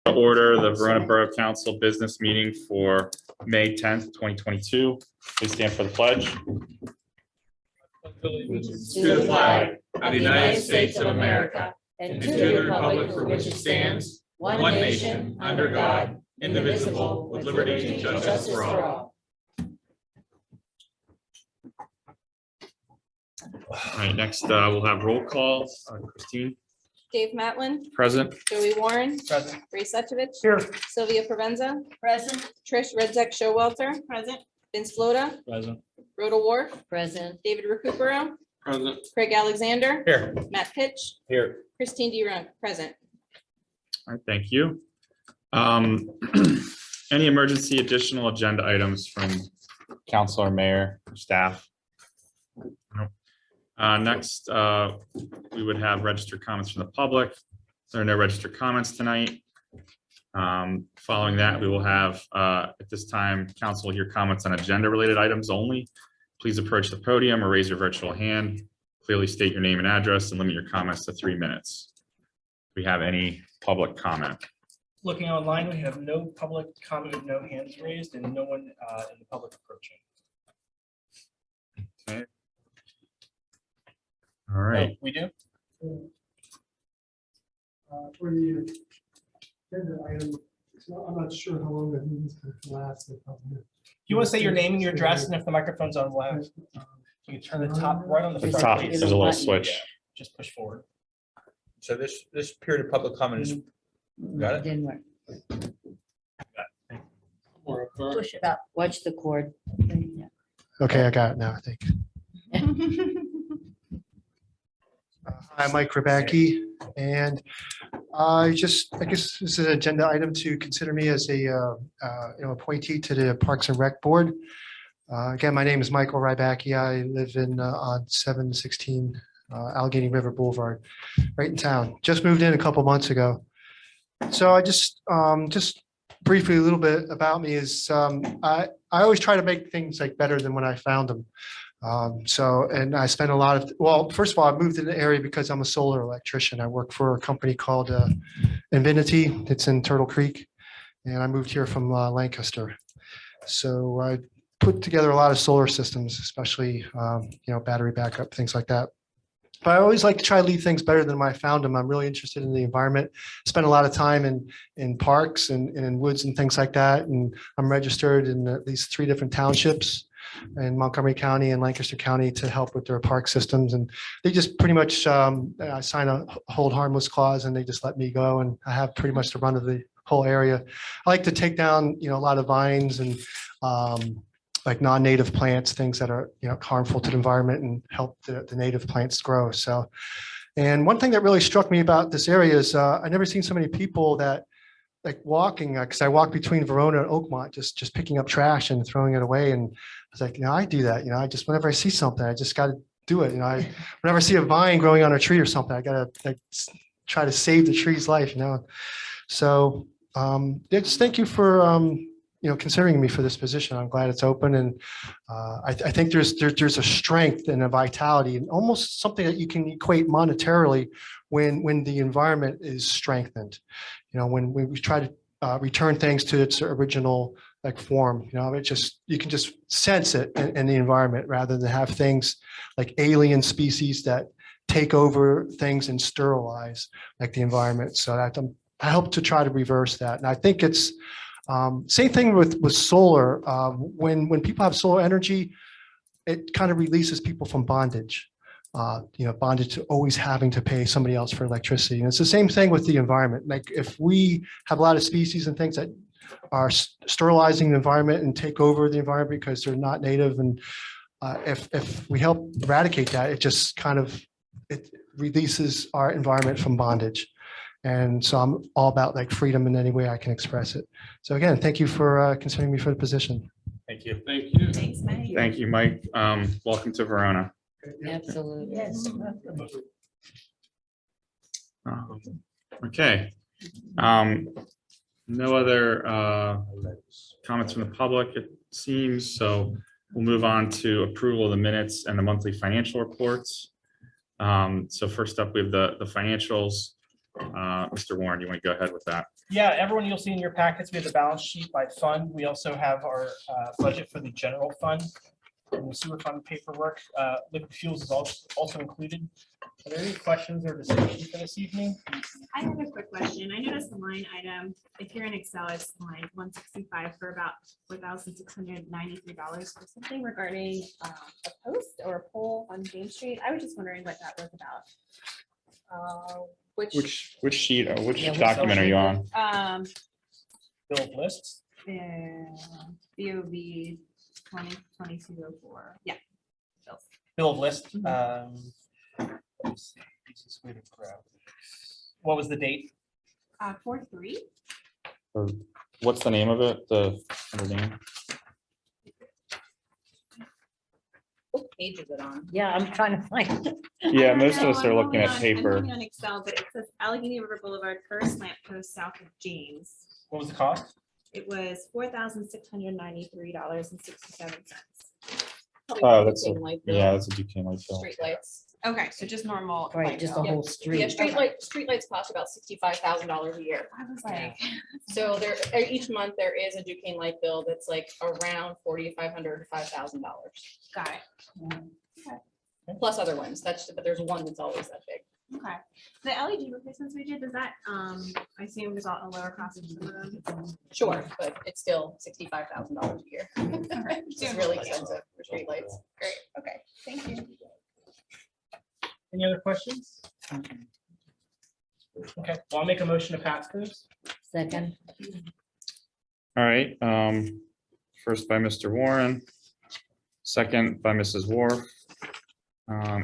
Order the Verona Borough Council business meeting for May 10th, 2022. Please stand for the pledge. To the flag of the United States of America and to the republic for which it stands, one nation, under God, indivisible, with liberty and justice for all. All right, next we'll have roll call. Christine. Dave Matlin, Present. Joey Warren, Present. Ray Suchovich, Here. Sylvia Provenza, Present. Trish Redzek Showalter, present, Vince Flota, Present. Rhoda Wharf, Present. David Recupero, Present. Craig Alexander, Here. Matt Pitch, Here. Christine DeRunk, present. All right, thank you. Any emergency additional agenda items from council or mayor or staff? Nope. Next, we would have registered comments from the public. There are no registered comments tonight. Following that, we will have, at this time, council will hear comments on agenda-related items only. Please approach the podium or raise your virtual hand. Clearly state your name and address and limit your comments to 3 minutes. Do we have any public comment? Looking online, we have no public comment, no hands raised, and no one in the public approaching. Okay. All right. Oh, we do? For the agenda item, I'm not sure how long that meeting's going to last. Do you want to say your name and your address, and if the microphone's on loud, you can turn the top right on the The front. top, please. there's a little switch. Yeah, just push forward. So this period of public comment is, got it? Didn't work. Or- Push it up. Watch the cord. Okay, I got it now, I think. Hi, Mike Rabacki, and I guess this is an agenda item to consider me as a appointee to the Parks and Rec Board. Again, my name is Michael Rybacki. I live in on 716 Allegheny River Boulevard, right in town. Just moved in a couple months ago. So I just briefly, a little bit about me is I always try to make things like better than when I found them. And I spent a lot of, well, first of all, I moved in the area because I'm a solar electrician. I work for a company called Invinity. It's in Turtle Creek. And I moved here from Lancaster. So I put together a lot of solar systems, especially, battery backup, things like that. But I always like to try to leave things better than when I found them. I'm really interested in the environment. Spend a lot of time in parks and in woods and things like that. And I'm registered in at least 3 different townships in Montgomery County and Lancaster County to help with their park systems. And they just pretty much, I sign a hold harmless clause and they just let me go. And I have pretty much the run of the whole area. I like to take down, a lot of vines and like non-native plants, things that are, harmful to the environment and help the native plants grow. So, and one thing that really struck me about this area is I never seen so many people that like walking, because I walk between Verona and Oakmont, just picking up trash and throwing it away. And I was like, I do that, I just, whenever I see something, I just got to do it. Whenever I see a vine growing on a tree or something, I got to try to save the tree's life, So just thank you for, considering me for this position. I'm glad it's open. And I think there's a strength and a vitality and almost something that you can equate monetarily when the environment is strengthened. When we try to return things to its original form, you can just sense it in the environment rather than have things like alien species that take over things and sterilize the environment. So I hope to try to reverse that. And I think it's same thing with solar. When people have solar energy, it kind of releases people from bondage. Bondage to always having to pay somebody else for electricity. And it's the same thing with the environment. Like if we have a lot of species and things that are sterilizing the environment and take over the environment because they're not native, and if we help eradicate that, it releases our environment from bondage. And so I'm all about freedom in any way I can express it. So again, thank you for considering me for the position. Thank you. Thank you. Thanks, Mike. Thank you, Mike. Welcome to Verona. Absolutely. Yes. Okay. No other comments from the public, it seems. So we'll move on to approval of the minutes and the monthly financial reports. So first up, we have the financials. Mr. Warren, you want to go ahead with that? Yeah, everyone, you'll see in your packets, we have the balance sheet by fund. We also have our budget for the general fund and the sewer fund paperwork. Liquid fuels is also included. Are there any questions or decisions for this evening? I have a quick question. I noticed the line item, if you're in Excel, it's line 165 for about $4,693 for something regarding a post or a pole on Main Street. I was just wondering what that was about. Which, Which sheet, or which Yeah, which document are you on? Bill of lists? BOV 202204. Yeah. Bills. Bill of list. Let me see, easiest way to grab this. What was the date? 4/3. Or what's the name of it? The name? what page is it on? Yeah, I'm trying to find it. Yeah, I most of know, us are I'm looking only at on- I'm paper. only on Excel, but it says Allegheny River Boulevard, first lamp post south of James. What was the cost? It was $4,693.67. Oh, that's, Duquesne light bill, yeah, that's a Duquesne light bill. Street lights. Okay, so just normal. Right, light just bill. the whole Yeah, street. street lights cost about $65,000 a year. I was like, So there, each month there is a Duquesne light bill that's like around $4,500 to $5,000. got it. Plus other ones, but there's one that's always that big. Okay. The LED replacements we did, does that, I assume is a lower cost of some of them? Sure, but it's still $65,000 a year. Which is really expensive for street lights. Great, okay, thank you. Any other questions? Okay, well, I'll make a motion to pass this. Second, All right, first by Mr. Warren, second by Mrs. Wharf.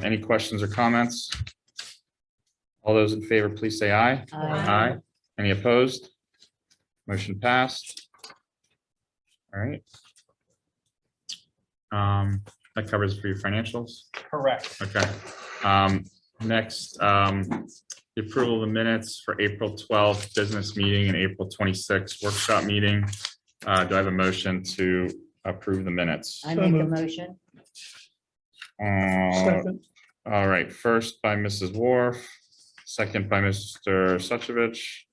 Any questions or comments? All those in favor, please say aye. Aye. Any opposed? Motion passed. All right. That covers for your financials. Correct. Okay. Next, the approval of the minutes for April 12th business meeting and April 26th workshop meeting. Do I have a motion to approve the minutes? I make a motion. All right, first by Mrs. Wharf, second by Mr. Suchovich.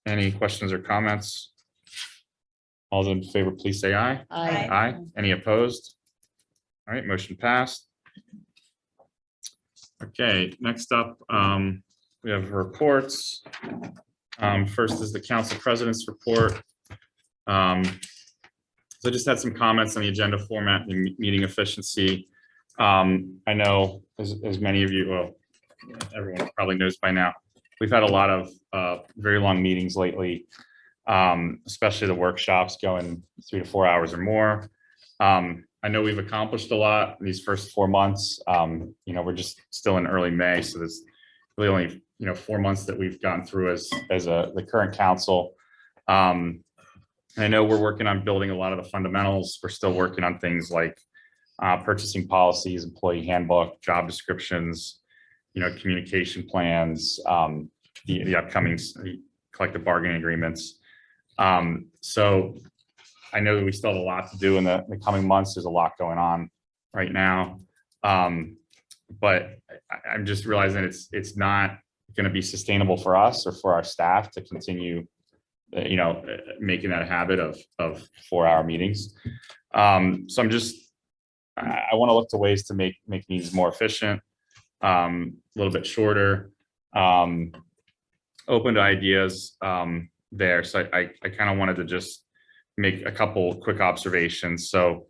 Any questions or comments? All those in favor, please say aye. Aye. Aye. Any opposed? All right, motion passed. Okay, next up, we have reports. First is the council president's report. So I just had some comments on the agenda format and meeting efficiency. I know as many of you, well, everyone probably knows by now, we've had a lot of very long meetings lately, especially the workshops going 3 to 4 hours or more. I know we've accomplished a lot in these first 4 months. We're just still in early May, so there's really only 4 months that we've gone through as the current council. And I know we're working on building a lot of the fundamentals. We're still working on things like purchasing policies, employee handbook, job descriptions, communication plans, the upcoming collective bargaining agreements. So I know that we still have a lot to do in the coming months. There's a lot going on right now. But I'm just realizing it's not going to be sustainable for us or for our staff to continue, making that a habit of 4-hour meetings. So I want to look to ways to make meetings more efficient, a little bit shorter, open to ideas there. So I kind of wanted to just make a couple quick observations. So,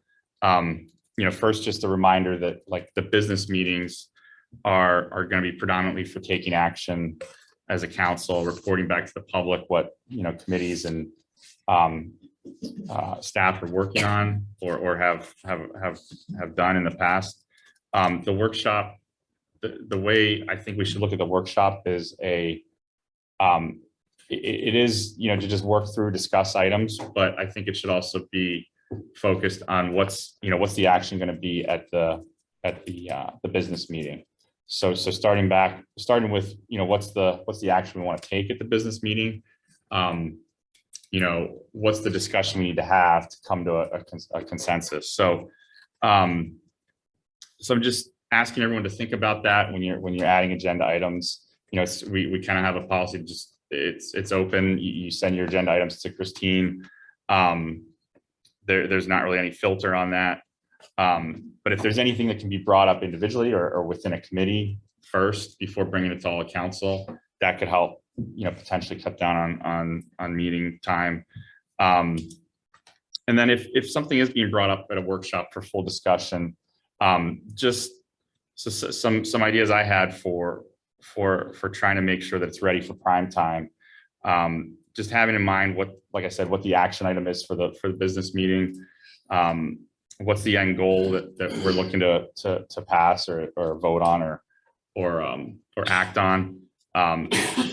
first, just a reminder that like the business meetings are going to be predominantly for taking action as a council, reporting back to the public what, committees and staff are working on or have done in the past. The workshop, the way I think we should look at the workshop is it is, to just work through, discuss items, but I think it should also be focused on what's the action going to be at the business meeting. So starting with, what's the action we want to take at the business meeting? What's the discussion we need to have to come to a consensus? So I'm just asking everyone to think about that when you're adding agenda items. we kind of have a policy, just, it's open, you send your agenda items to Christine. There's not really any filter on that. But if there's anything that can be brought up individually or within a committee first, before bringing it to all the council, that could help, potentially cut down on meeting time. And then if something is being brought up at a workshop for full discussion, just some ideas I had for trying to make sure that it's ready for prime time. Just having in mind like I said, what the action item is for the business meeting. What's the end goal that we're looking to pass or vote on or act on.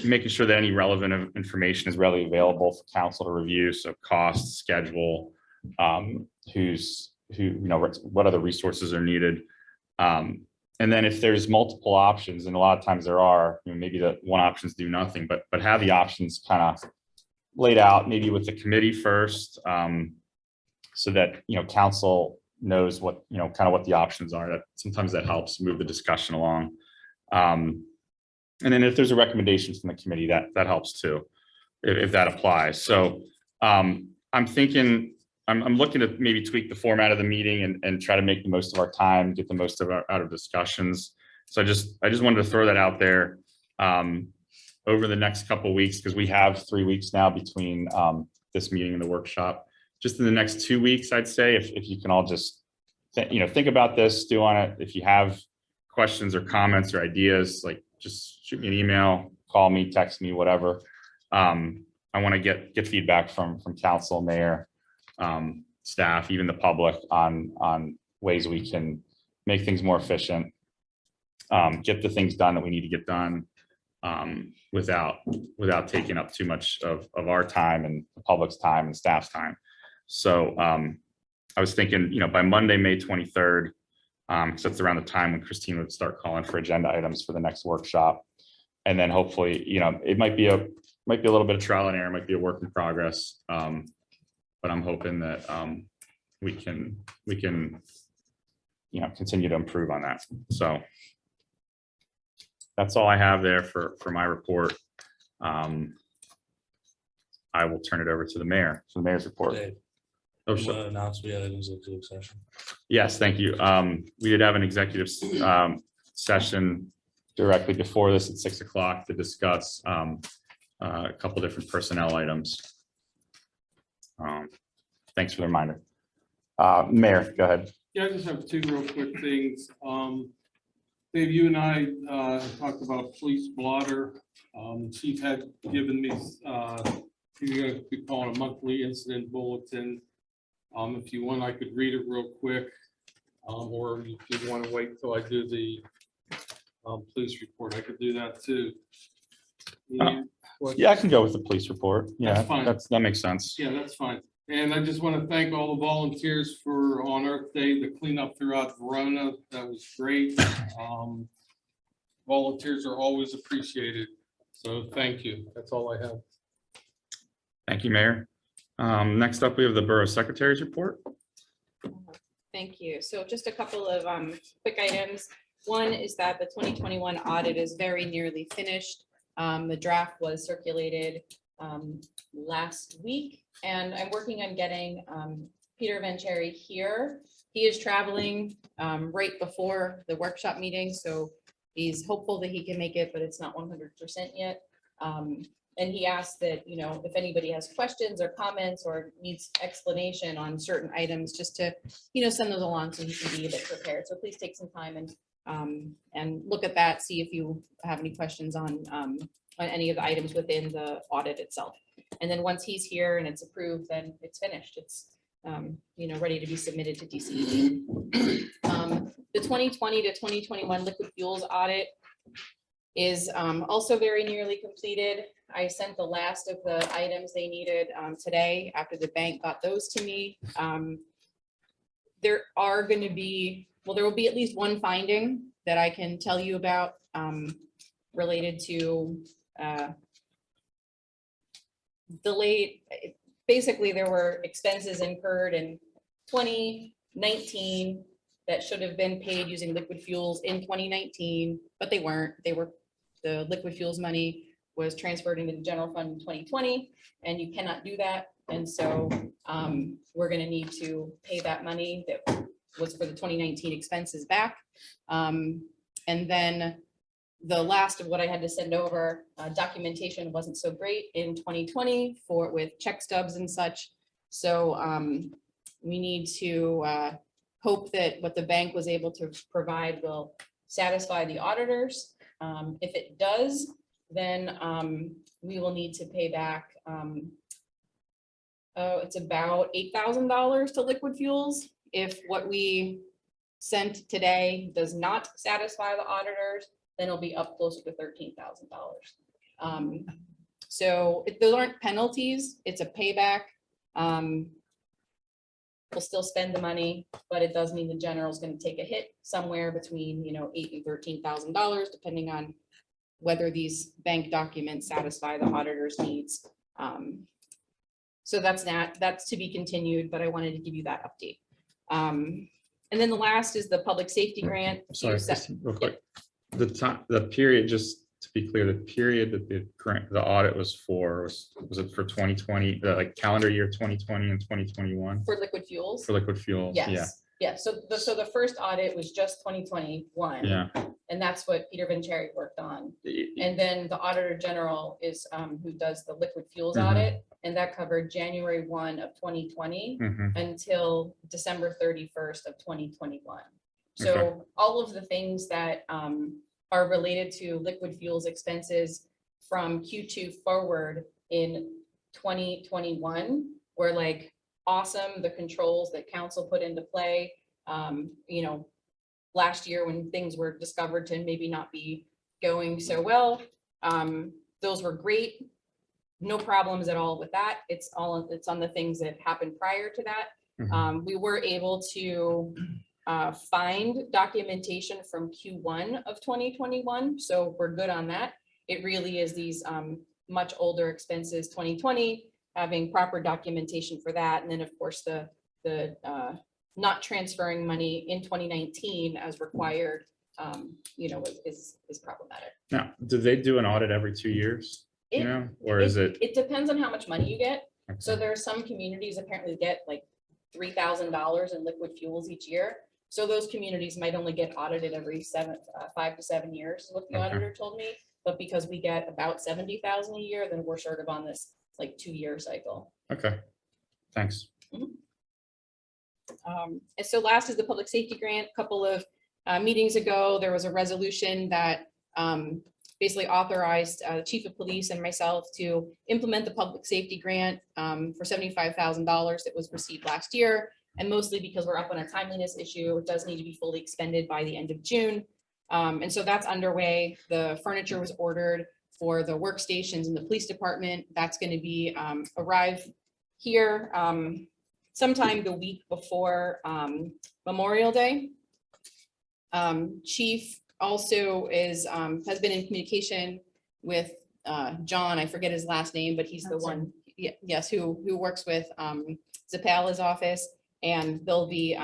Making sure that any relevant information is readily available for council to review. So cost, schedule, what other resources are needed. And then if there's multiple options, and a lot of times there are, maybe the one options do nothing, but have the options kind of laid out, maybe with the committee first, so that, council knows what, kind of what the options are. That sometimes that helps move the discussion along. And then if there's a recommendation from the committee, that helps too, if that applies. So I'm thinking, I'm looking to maybe tweak the format of the meeting and try to make the most of our time, get the most out of discussions. So I just wanted to throw that out there over the next couple of weeks, because we have 3 weeks now between this meeting and the workshop. Just in the next 2 weeks, I'd say, if you can all just think about this, stew on it. If you have questions or comments or ideas, like just shoot me an email, call me, text me, whatever. I want to get feedback from council, mayor, staff, even the public on ways we can make things more efficient, get the things done that we need to get done without taking up too much of our time and the public's time and staff's time. So I was thinking, by Monday, May 23rd, because that's around the time when Christine would start calling for agenda items for the next workshop. And then hopefully, it might be a little bit of trial and error, might be a work in progress. But I'm hoping that we can continue to improve on that. So that's all I have there for my report. I will turn it over to the mayor for the mayor's report. Dave, Oh, you sure. wanna announce we had an executive session. Yes, thank you. We did have an executive session directly before this at 6 o'clock to discuss a couple different personnel items. Thanks for the reminder. Mayor, go ahead. Yeah, I just have two real quick things. Dave, you and I talked about police blotter. Chief had given me, he's gonna be calling a monthly incident bulletin. If you want, I could read it real quick. Or if you want to wait till I do the police report, I could do that too. Yeah, I can go with the police report. Yeah, That's fine. that makes sense. Yeah, that's fine. And I just want to thank all the volunteers for on Earth Day, the cleanup throughout Verona. That was great. Volunteers are always appreciated. So thank you. That's all I have. Thank you, Mayor. Next up, we have the Borough Secretary's report. Thank you. So just a couple of quick items. One is that the 2021 audit is very nearly finished. The draft was circulated last week, and I'm working on getting Peter Vancheri here. He is traveling right before the workshop meeting, so he's hopeful that he can make it, but it's not 100% yet. And he asked that, if anybody has questions or comments or needs explanation on certain items, just to, send those along so he can be a bit prepared. So please take some time and look at that, see if you have any questions on any of the items within the audit itself. And then once he's here and it's approved, then it's finished. It's, ready to be submitted to DCED. The 2020 to 2021 liquid fuels audit is also very nearly completed. I sent the last of the items they needed today after the bank got those to me. There are going to be, there will be at least one finding that I can tell you about related to delayed. Basically, there were expenses incurred in 2019 that should have been paid using liquid fuels in 2019, but they weren't. the liquid fuels money was transferred into the general fund in 2020, and you cannot do that. And so we're gonna need to pay that money that was for the 2019 expenses back. And then the last of what I had to send over, documentation wasn't so great in 2020 with check stubs and such. So we need to hope that what the bank was able to provide will satisfy the auditors. If it does, then we will need to pay back, it's about $8,000 to Liquid Fuels. If what we sent today does not satisfy the auditors, then it'll be up closer to $13,000. So those aren't penalties, it's a payback. We'll still spend the money, but it does mean the general is going to take a hit somewhere between, $8,000 and $13,000, depending on whether these bank documents satisfy the auditor's needs. So that's to be continued, but I wanted to give you that update. And then the last is the public safety grant. Sorry, Kristen, real quick. The period, just to be clear, the period that the grant, the audit was for, was it for 2020, like calendar year 2020 and 2021 For liquid fuels? for liquid fuels? Yeah. Yes, yeah, so the first audit was just 2021. Yeah. And that's what Peter Vincherry worked on. And then the Auditor General is who does the liquid fuels Mhm. audit, and that covered January 1 of 2020 Mhm. until December 31st of 2021. So Okay. all of the things that are related to liquid fuels expenses from Q2 forward in 2021 were like awesome. The controls that council put into play, last year when things were discovered to maybe not be going so well, those were great. No problems at all with that. It's on the things that happened prior to that. Mhm. We were able to find documentation from Q1 of 2021, so we're good on that. It really is these much older expenses, 2020, having proper documentation for that, and then of course the not transferring money in 2019 as required, is problematic. Now, do they do an audit every 2 years? Or is it? It depends on how much money you get. Okay. So there are some communities apparently get like $3,000 in liquid fuels each year. So those communities might only get audited every 5 to 7 years, is what the Okay. auditor told me. But because we get about 70,000 a year, then we're sort of on this like 2-year cycle. Okay, thanks. And so last is the public safety grant. A couple of meetings ago, there was a resolution that basically authorized Chief of Police and myself to implement the public safety grant for $75,000 that was received last year. And mostly because we're up on a timeliness issue, it does need to be fully expended by the end of June. And so that's underway. The furniture was ordered for the workstations in the police department. That's going to be arrive here sometime the week before Memorial Day. Chief also has been in communication with John, I forget his last name, but he's the one, yes, who works with Zapala's office, and he'll be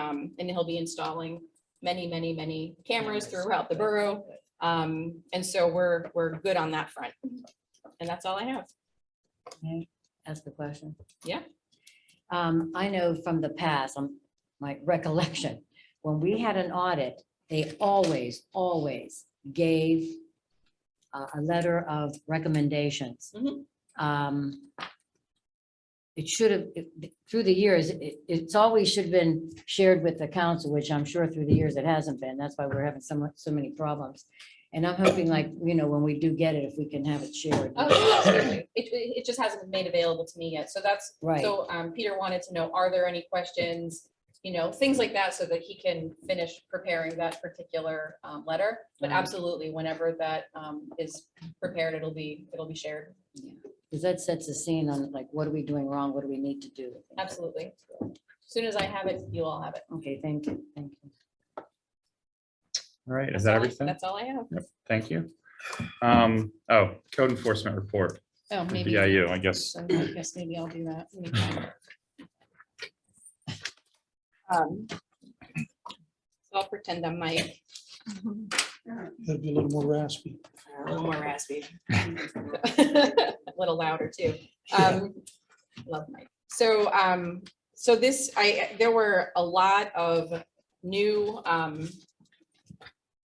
installing many cameras throughout the borough. And so we're good on that front. And that's all I have. Ask the question. Yeah. I know from the past, my recollection, when we had an audit, they always gave a letter of recommendations. Mhm. It should have, through the years, it's always should have been shared with the council, which I'm sure through the years it hasn't been. That's why we're having so many problems. And I'm hoping, like, when we do get it, if we can have it shared. Oh, absolutely. It just hasn't been made available to me yet. So that's, Right. so Peter wanted to know, are there any questions, things like that, so that he can finish preparing that particular letter. But Right. absolutely, whenever that is prepared, it'll be shared. Because that sets a scene on, like, what are we doing wrong? What do we need to do? Absolutely. As soon as I have it, you all have it. Okay, thank you. All right, is That's that all- everything? That's all I have. Yep, thank you. Code enforcement report, Oh, maybe. BIU, I guess. So I guess maybe I'll do that. Let me find it. So I'll pretend I'm Mike. Gotta be a little more raspy. A little more raspy. A little louder too. Love Mike. So, so this, there were a lot of new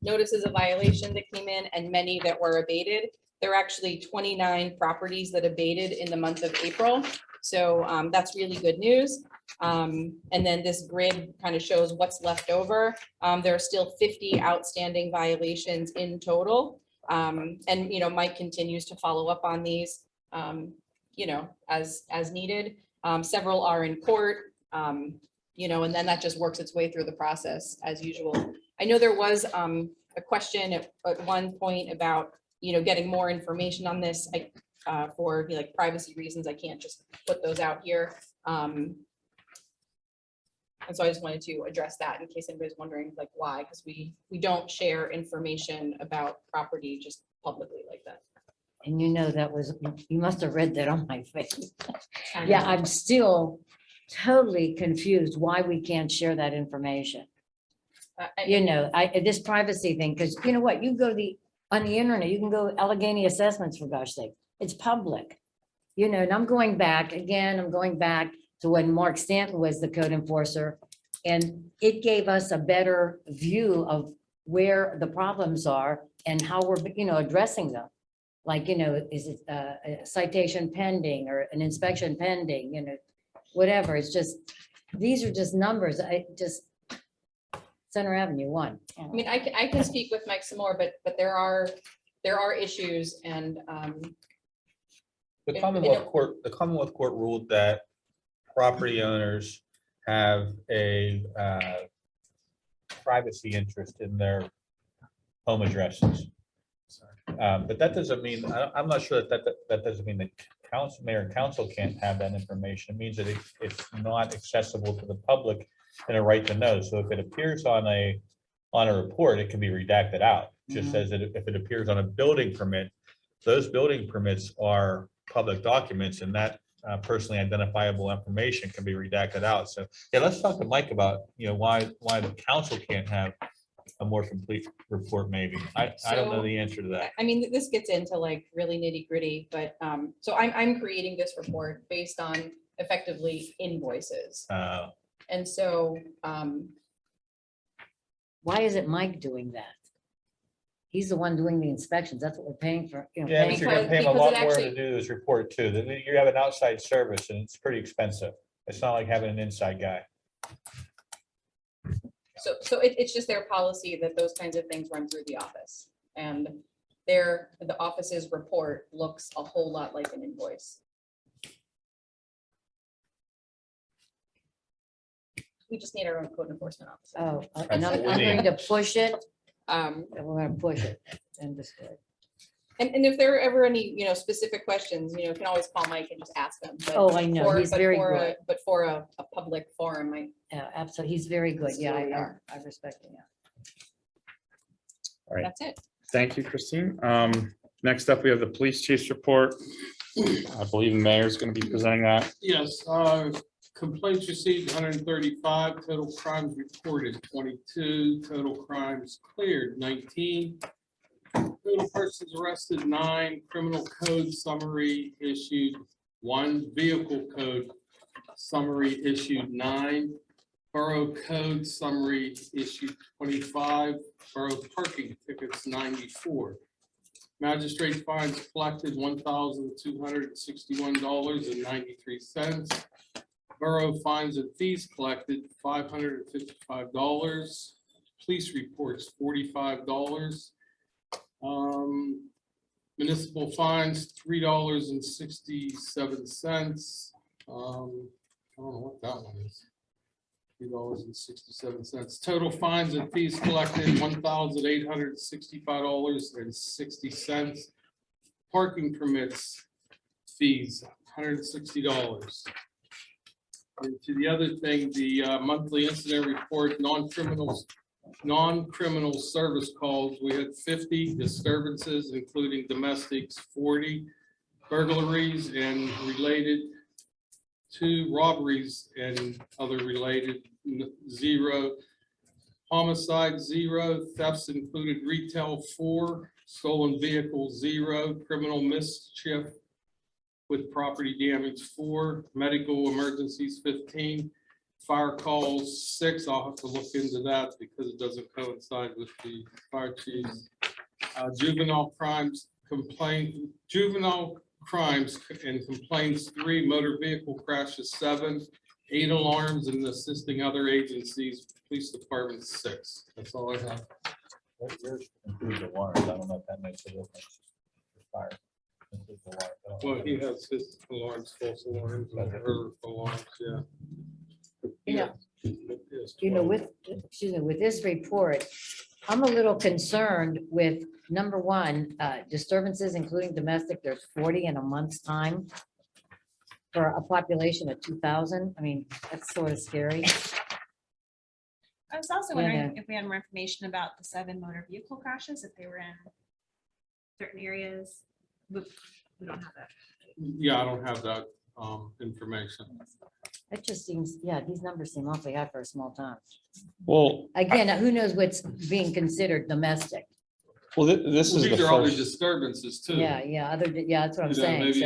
notices of violation that came in and many that were abated. There are actually 29 properties that abated in the month of April. So that's really good news. And then this grid kind of shows what's left over. There are still 50 outstanding violations in total. And, you know, Mike continues to follow up on these, you know, as needed. Several are in court, you know, and then that just works its way through the process as usual. I know there was a question at one point about, you know, getting more information on this. For like privacy reasons, I can't just put those out here. And so I just wanted to address that in case anybody's wondering like why, because we don't share information about property just publicly like that. And you know, that was, you must have read that on my face. Yeah, I'm still totally confused why we can't share that information. You know, this privacy thing, because you know what, you go on the internet, you can go Allegheny Assessments for gosh sake, it's public. You know, and I'm going back to when Mark Stanton was the code enforcer. And it gave us a better view of where the problems are and how we're, you know, addressing them. Like, you know, is it a citation pending or an inspection pending, you know, whatever. It's just, these are just numbers. Center Avenue 1. I mean, I can speak with Mike some more, but there are issues and The Commonwealth Court ruled that property owners have a privacy interest in their home addresses. But that doesn't mean, I'm not sure that doesn't mean that mayor and council can't have that information. It means that it's not accessible to the public and a right to know. So if it appears on a report, it can be redacted out. Just as if it appears on a building permit, those building permits are public documents and that personally identifiable information can be redacted out. So yeah, let's talk to Mike about, you know, why the council can't have a more complete report maybe. I don't know the answer to that. I mean, this gets into like really nitty gritty, but so I'm creating this report based on effectively invoices. And so Why isn't Mike doing that? He's the one doing the inspections. That's what we're paying for. You know, Yeah, paying but you're gonna pay him a because lot it more to actually- do this report too. You have an outside service and it's pretty expensive. It's not like having an inside guy. So it's just their policy that those kinds of things run through the office. And the office's report looks a whole lot like an invoice. We just need our own code enforcement officer. Oh, and I'm going to push it. Um, We're gonna push it. And this way. And if there are ever any, you know, specific questions, you know, you can always call Mike and just ask them. But Oh, I know. for- He's but very for a- good. But for a public forum, Absolutely. He's very good. That's Yeah, who we are. I respect him. All right. that's it. Thank you, Christine. Next up, we have the police chief's report. I believe the mayor's going to be presenting that. Yes, complaints received 135, total crimes reported 22, total crimes cleared 19. Total persons arrested 9, criminal code summary issued 1, vehicle code summary issued 9, borough code summary issued 25, borough parking tickets 94. Magistrate fines collected $1,261.93. Borough fines and fees collected $555. Police reports $45. Municipal fines $3.67. I don't know what that one is. $3.67. Total fines and fees collected $1,865.60. Parking permits fees $160. And to the other thing, the monthly incident report, non-criminal service calls, we had 50 disturbances, including domestics, 40 burglaries and related, 2 robberies and other related, 0 Homicide 0, thefts included retail 4, stolen vehicle 0, criminal mischief with property damage 4, medical emergencies 15, fire calls 6. I'll have to look into that because it doesn't coincide with the fire chiefs. Juvenile crimes and complaints 3, motor vehicle crashes 7, 8 alarms and assisting other agencies, police department 6. That's all I have. Yours includes alarms. I don't know if that makes a difference. Fire includes alarms. I don't know. Well, he has his alarms, false alarms, and her alarms, yeah. With this report, I'm a little concerned with number one, disturbances, including domestic, there's 40 in a month's time for a population of 2,000. I mean, that's sort of scary. I was also wondering if we had more information about the 7 motor vehicle crashes, if they were in certain areas. We don't have that. Yeah, I don't have that information. It just seems, yeah, these numbers seem awfully high for a small town. Well, Again, who knows what's being considered domestic? well, this is the These are all the first. disturbances too. Yeah, that's what I'm You know, saying. maybe,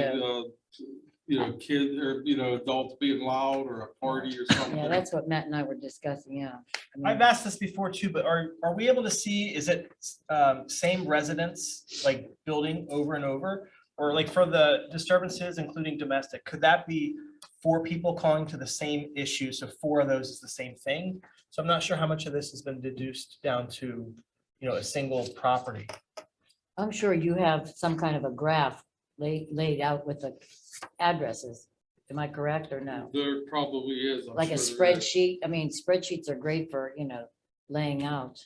So, kids or, adults being loud or a party or something. yeah, that's what Matt and I were discussing, yeah. I mean, I've asked this before too, but are we able to see, is it same residents, like building over and over? Or like for the disturbances, including domestic, could that be 4 people calling to the same issue? So 4 of those is the same thing. So I'm not sure how much of this has been deduced down to, a single property. I'm sure you have some kind of a graph laid out with the addresses. Am I correct or no? There probably is. I'm Like a sure there is. spreadsheet? I mean, spreadsheets are great for, laying out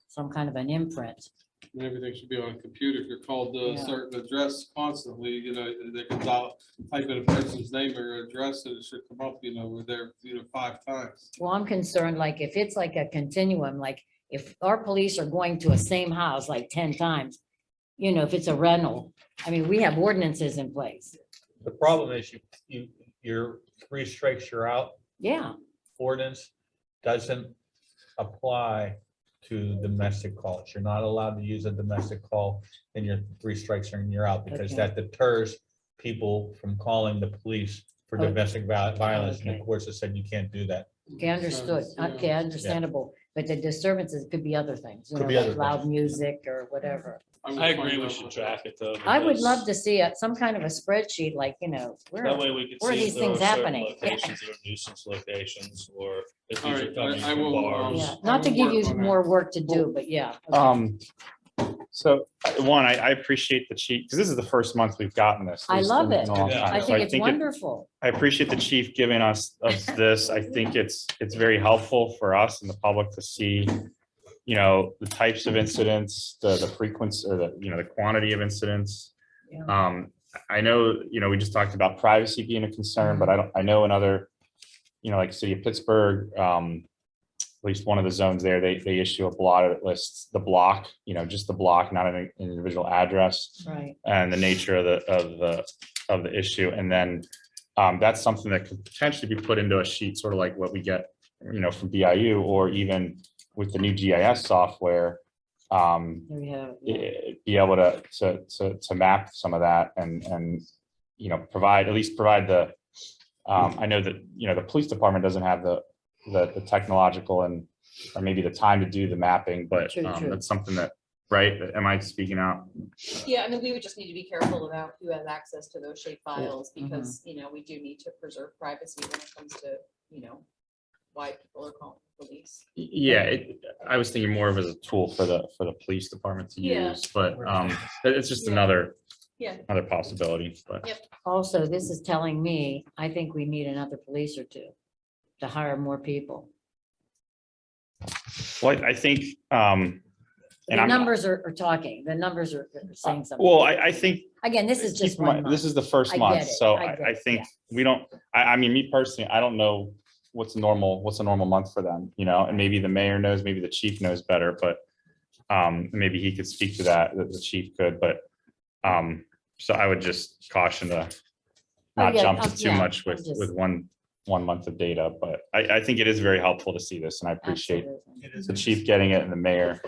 some kind of an imprint. And everything should be on a computer. If you're called to a Yeah. certain address constantly, they can type in a person's name or address and it should come up, we're there, 5 times. Well, I'm concerned, like, if it's like a continuum, like, if our police are going to a same house like 10 times, if it's a rental, I mean, we have ordinances in place. The problem is your 3 strikes you're out Yeah, ordinance doesn't apply to domestic calls. You're not allowed to use a domestic call in your 3 strikes and you're out because Okay. that deters people from calling the police for Okay. domestic violence. And Okay. the courts have said you can't do that. okay, understood. Yeah. Okay, understandable. But the disturbances could be other things, Could be like other loud music or whatever. would I find agree, we out should what- track it though. I would because love to see some kind of a spreadsheet, like, where, That way we could where are see these if there are things certain happening? Yeah. locations that are nuisance locations, or if All these are right, coming I from will, bars. Yeah, I not to will give work you on that. more work to do, but yeah. okay. So one, I appreciate the chief, because this is the first month we've gotten this. I This love in it. a long Yeah. time. I So think it's it- wonderful. I appreciate the chief giving us this. I think it's very helpful for us and the public to see, the types of incidents, the frequency or the quantity of incidents. Yeah. I know, we just talked about privacy being a concern, but I know in other, like city of Pittsburgh, at least one of the zones there, they issue a blotter that lists the block, just the block, not an individual address. Right. And the nature of the issue. And then that's something that could potentially be put into a sheet, sort of like what we get, from BIU, or even with the new GIS software, There we have it, yeah. be able to map some of that and provide the, I know that, the police department doesn't have the technological or maybe the time to do the mapping, but True, true. that's something that, right? Am I speaking out? Yeah, I mean, we would just need to be careful about who has access to those shape files Mm-hmm. because, we do need to preserve privacy when it comes to, why people are calling the police. Yeah, I was thinking more of as a tool for the police department to Yeah. use, but it's just Yeah. another Yeah. possibility, but. Yep. Also, this is telling me, I think we need another police or 2 to hire more people. Well, I think, and The I'm, numbers are talking, the numbers are saying something. well, I think. Again, this is just keep in mind, one This month. is the first I month, get it, so I get I it, think yeah. we don't, I mean, me personally, I don't know what's a normal month for them, and maybe the mayor knows, maybe the chief knows better, but maybe he could speak to that, the chief could, but so I would just caution to Oh, not yeah, jump to too yeah, much I'm with just- one 1 month of data, but I think it is very helpful to see this, and I appreciate Absolutely. It is. the chief getting it and the mayor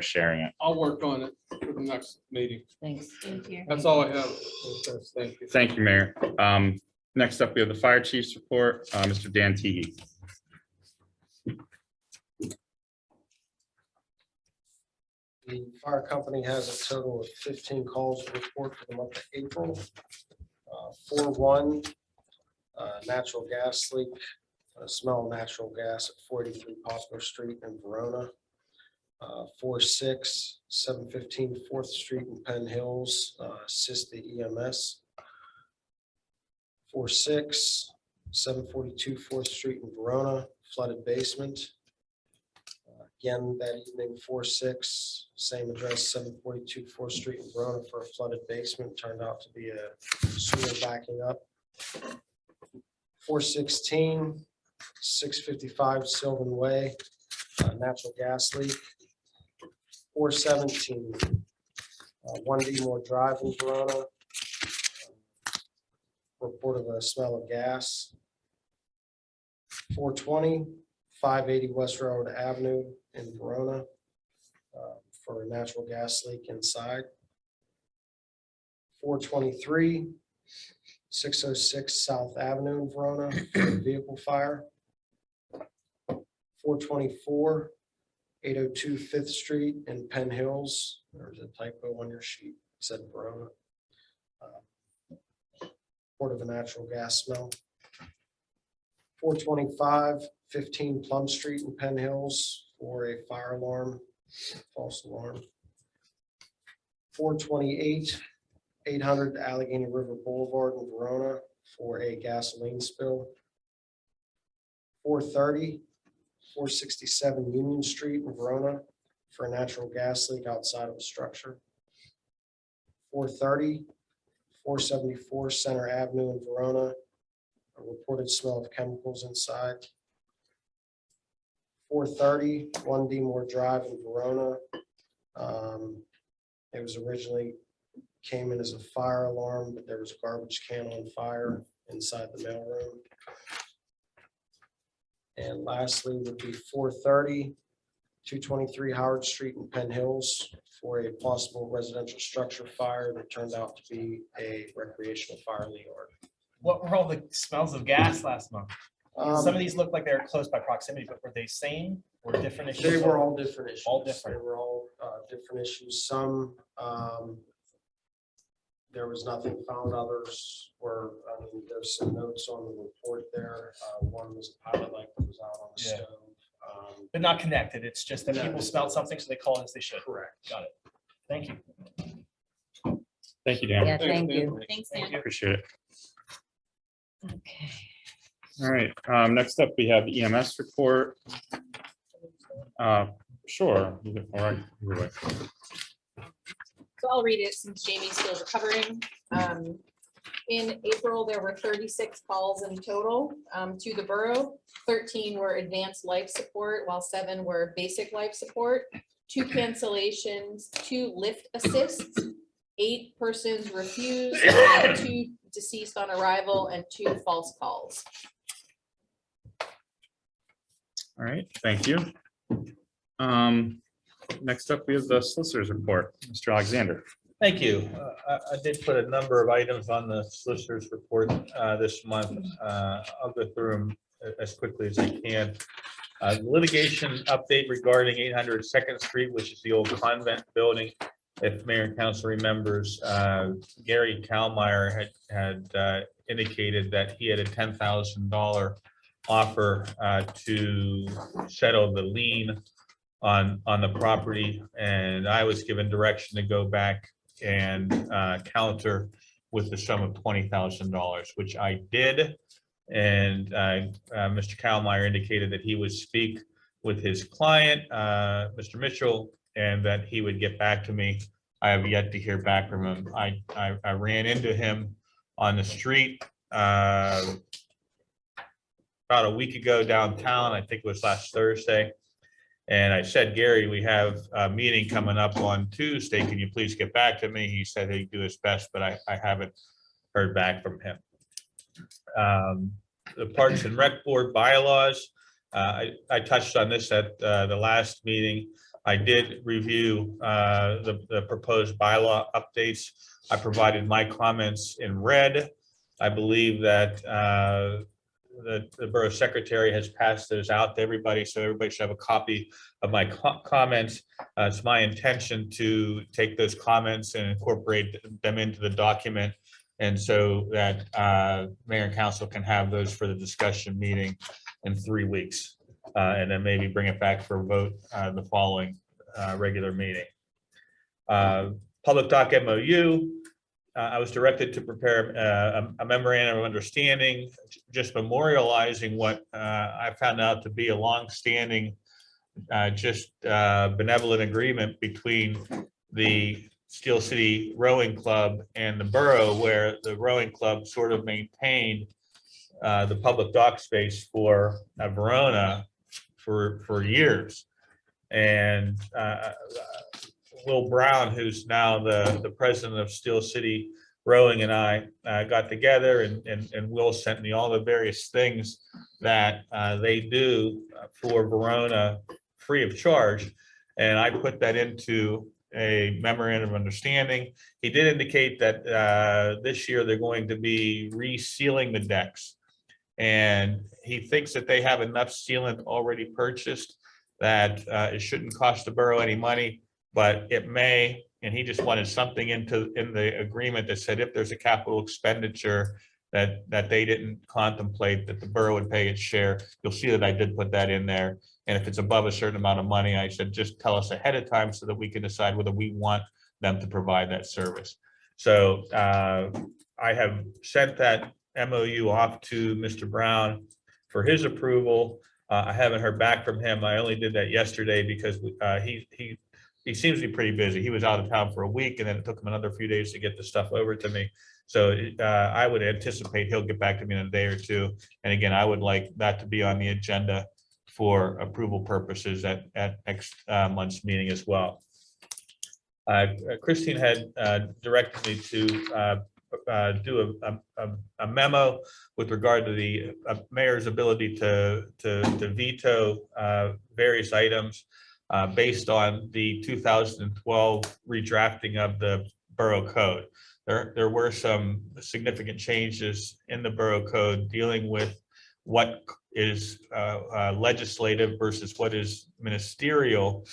sharing it. I'll work on it for the next meeting. Thanks. Thank you. That's all I have. Thank you. Thank you, Mayor. Next up, we have the fire chief's report, Mr. Dan Teague. The fire company has a total of 15 calls to report for the month of April. 4-1, natural gas leak, smell of natural gas at 43 Poplar Street in Verona. 4-6, 715 4th Street in Penn Hills, assist the EMS. 4-6, 742 4th Street in Verona, flooded basement. Again, that evening, 4-6, same address, 742 4th Street in Verona for a flooded basement, turned out to be a sewer backing up. 4-16, 655 Sylvan Way, natural gas leak. 4-17, 1D Moore Drive in Verona. Report of a smell of gas. 4-20, 580 West Railroad Avenue in Verona for a natural gas leak inside. 4-23, 606 South Avenue in Verona for a vehicle fire. 4-24, 802 5th Street in Penn Hills. There's a typo on your sheet, it said Verona. Report of a natural gas smell. 425, 15 Plum Street in Penn Hills for a fire alarm, false alarm. 428, 800 Allegheny River Boulevard in Verona for a gasoline spill. 430, 467 Union Street in Verona for a natural gas leak outside of a structure. 430, 474 Center Avenue in Verona, a reported smell of chemicals inside. 430, 1D Moore Drive in Verona. It was originally came in as a fire alarm, but there was a garbage can on fire inside the mailroom. And lastly would be 430, 223 Howard Street in Penn Hills for a possible residential structure fire that turned out to be a recreational fire in the yard. What were all the smells of gas last month? Some of Um, these look like they're close by proximity, but were they same or different issues? They were all different issues. All different. They were all different issues. Some, there was nothing found. Others were, I mean, there's some notes on the report there. One was a pilot light that was out on the Yeah. stove. But not connected. It's just that No. people smelled something, so they called as they should. Correct. Got it. Thank you. Thank you, Dan. Yeah, thank you. Thanks, Dan. Appreciate it. Okay. All right, next up, we have EMS report. Sure. All right. Either way. So I'll read it since Jamie's still recovering. In April, there were 36 calls in total to the borough. 13 were advanced life support, while 7 were basic life support. 2 cancellations, 2 lift assists, 8 persons refused, 2 deceased on arrival, and 2 false calls. All right, thank you. Next up, we have the solicitor's report. Mr. Alexander. Thank you. I did put a number of items on the solicitor's report this month. I'll go through them as quickly as I can. Litigation update regarding 800 2nd Street, which is the old convent building. If Mayor and Council remembers, Gary Kalmeyer had indicated that he had a $10,000 offer to settle the lien on the property, and I was given direction to go back and counter with the sum of $20,000, which I did. And Mr. Kalmeyer indicated that he would speak with his client, Mr. Mitchell, and that he would get back to me. I have yet to hear back from him. I ran into him on the street about a week ago downtown. I think it was last Thursday. And I said, Gary, we have a meeting coming up on Tuesday. Can you please get back to me? He said he'd do his best, but I haven't heard back from him. the Parks and Rec Board bylaws. I touched on this at the last meeting. I did review the proposed bylaw updates. I provided my comments in red. I believe that the Borough Secretary has passed those out to everybody, so everybody should have a copy of my comments. It's my intention to take those comments and incorporate them into the document, and so that Mayor and Council can have those for the discussion meeting in 3 weeks, and then maybe bring it back for a vote the following regular meeting. Public doc MOU. I was directed to prepare a memorandum of understanding, just memorializing what I found out to be a longstanding, benevolent agreement between the Steel City Rowing Club and the borough, where the rowing club sort of maintained the public dock space for Verona for years. And Will Brown, who's now the president of Steel City Rowing, and I got together, and Will sent me all the various things that they do for Verona free of charge. And I put that into a memorandum of understanding. He did indicate that this year they're going to be resealing the decks. And he thinks that they have enough sealant already purchased that it shouldn't cost the borough any money, but it may. And he just wanted something in the agreement that said if there's a capital expenditure that they didn't contemplate, that the borough would pay its share. You'll see that I did put that in there. And if it's above a certain amount of money, I said, just tell us ahead of time so that we can decide whether we want them to provide that service. So I have sent that MOU off to Mr. Brown for his approval. I haven't heard back from him. I only did that yesterday because he seems to be pretty busy. He was out of town for a week, and then it took him another few days to get the stuff over to me. So I would anticipate he'll get back to me in a day or two. And again, I would like that to be on the agenda for approval purposes at next month's meeting as well. Christine had directed me to do a memo with regard to the mayor's ability to veto various items based on the 2012 redrafting of the borough code. There were some significant changes in the borough code dealing with what is legislative versus what is ministerial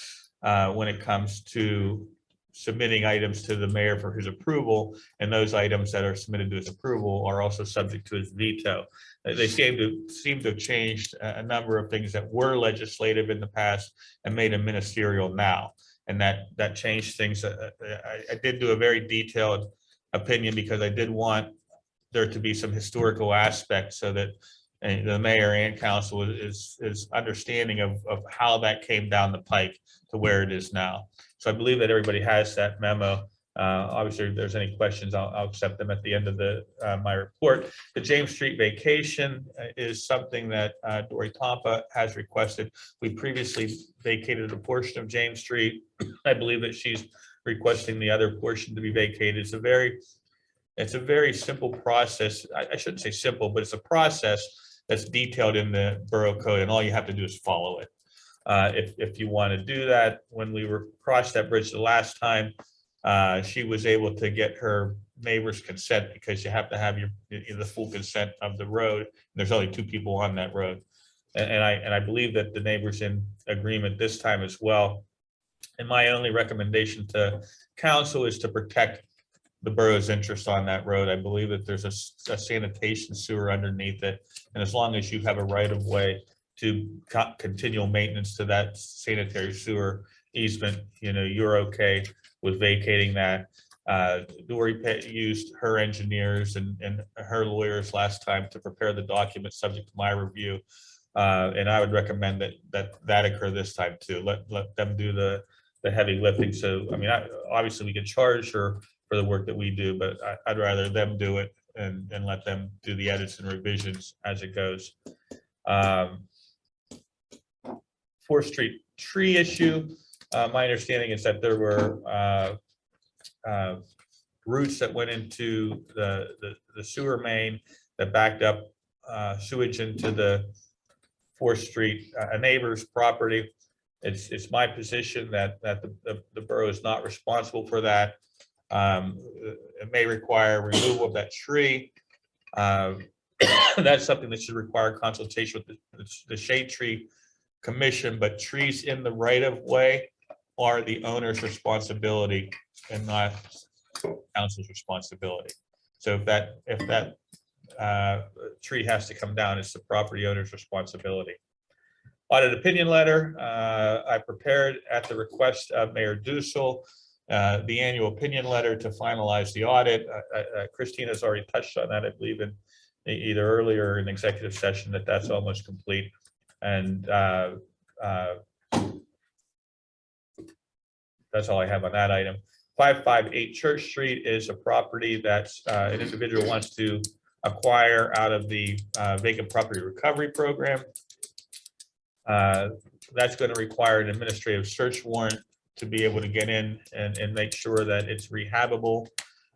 when it comes to submitting items to the mayor for his approval, and those items that are submitted to his approval are also subject to his veto. They seem to have changed a number of things that were legislative in the past and made them ministerial now, and that changed things. I did do a very detailed opinion because I did want there to be some historical aspects so that the mayor and council is understanding of how that came down the pike to where it is now. So I believe that everybody has that memo. Obviously, if there's any questions, I'll accept them at the end of my report. The James Street vacation is something that Dory Tompa has requested. We previously vacated a portion of James Street. I believe that she's requesting the other portion to be vacated. It's a very simple process. I shouldn't say simple, but it's a process that's detailed in the borough code, and all you have to do is follow it. If you want to do that, when we crossed that bridge the last time, she was able to get her neighbor's consent because you have to have the full consent of the road. There's only 2 people on that road, and I believe that the neighbor's in agreement this time as well. And my only recommendation to council is to protect the borough's interest on that road. I believe that there's a sanitation sewer underneath it, and as long as you have a right of way to continual maintenance to that sanitary sewer easement, you're okay with vacating that. Dory used her engineers and her lawyers last time to prepare the document subject to my review. And I would recommend that occur this time too. Let them do the heavy lifting. So, I mean, obviously we can charge her for the work that we do, but I'd rather them do it and let them do the edits and revisions as it goes. 4th Street tree issue. My understanding is that there were roots that went into the sewer main that backed up sewage into the 4th Street, a neighbor's property. It's my position that the borough is not responsible for that. It may require removal of that tree. That's something that should require consultation with the Shade Tree Commission, but trees in the right of way are the owner's responsibility and not council's responsibility. So if that tree has to come down, it's the property owner's responsibility. Audit opinion letter, I prepared at the request of Mayor Dussel, the annual opinion letter to finalize the audit. Christina's already touched on that, I believe, in either earlier in executive session, that's almost complete. And that's all I have on that item. 558 Church Street is a property that's an individual wants to acquire out of the vacant property recovery program. That's going to require an administrative search warrant to be able to get in and make sure that it's rehabable.